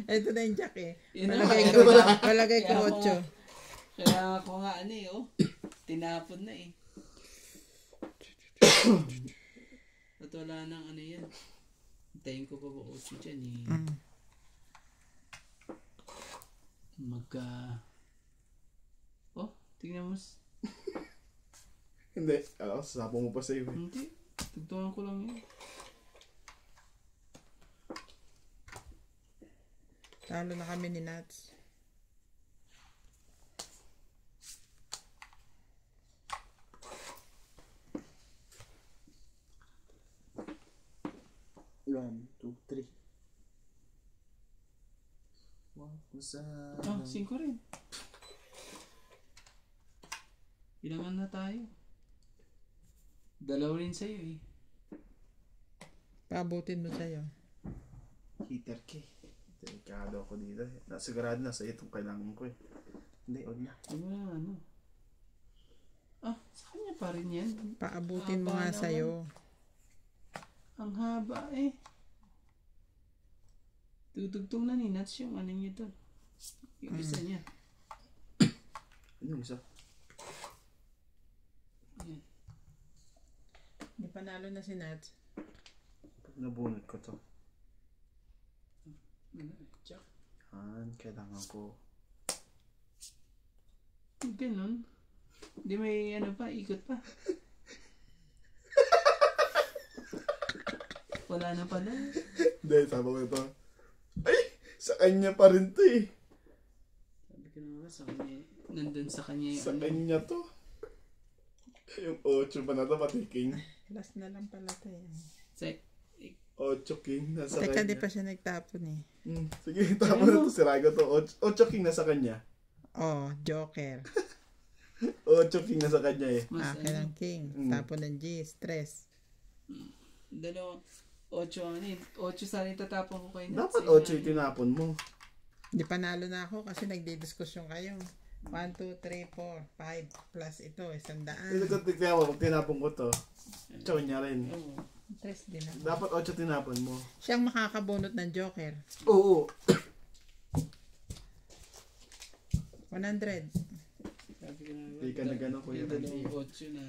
Ito na yung jack eh. Yun na Palagay ko 8. Kaya ako nga ano eh, oh. Tinapon na eh. At wala nang ano yan. Hintayin ko pa ba 8 dyan eh. Oh, tingnan mo. Hindi. Sasapo mo pa sa'yo eh. Hindi. Tugtungan ko lang yun. Talo na kami ni Nats. One, two, three. What was that? Ah, 5 rin. Ilangan na tayo. 2 rin sa'yo eh. Paabutin mo sa'yo. Heater key. Delikado ako dito eh. Nasigurado na sa'yo itong kailangan ko eh. Hindi, huwag na. Ano na ano? Ah, sa kanya pa rin yan. Paabutin mo Haba nga naman. sa'yo. Ang haba eh. Tutugtong na ni Nats yung ano niya doon. Yung isa niya. Ano yung isa? Yan. Di panalo na si Nats. Pag nabunot ko to. Jack. Kailangan ko. Ganun. Hindi may ano pa, ikot pa. Wala na pala. Hindi, sabi ko ito. Ay! Sa kanya pa rin to eh. Sabi ko naman sa kanya, nandun sa kanya yung Sa ano. kanya to. Yung 8 ba na to, pati king? Last na lang pala to eh. Sa, 8 king nasa Teka, kanya. di pa siya nagtapon eh. Sige, tama na to. Sirago to. 8 king nasa kanya. Oh, Joker. 8 king nasa kanya eh. mas Akin ang ano, king. Tapon ng G, stress. dalawang, 8 ano eh. 8 sana itatapon ko kayo. Dapat 8 yung tinapon mo. Di panalo na ako kasi nagdidiskusyon kayo. 1, 2, 3, 4, 5 plus ito, 100. Ito kung tignan mo, pag tinapon ko to, tsaka niya rin. Oo. Stress din ako. Dapat 8 tinapon mo. Siyang makakabunot ng Joker. Oo. 100. Sabi ko naman. Hindi ka na gano'n, Kuya Yung Randy. dalawang 8 na.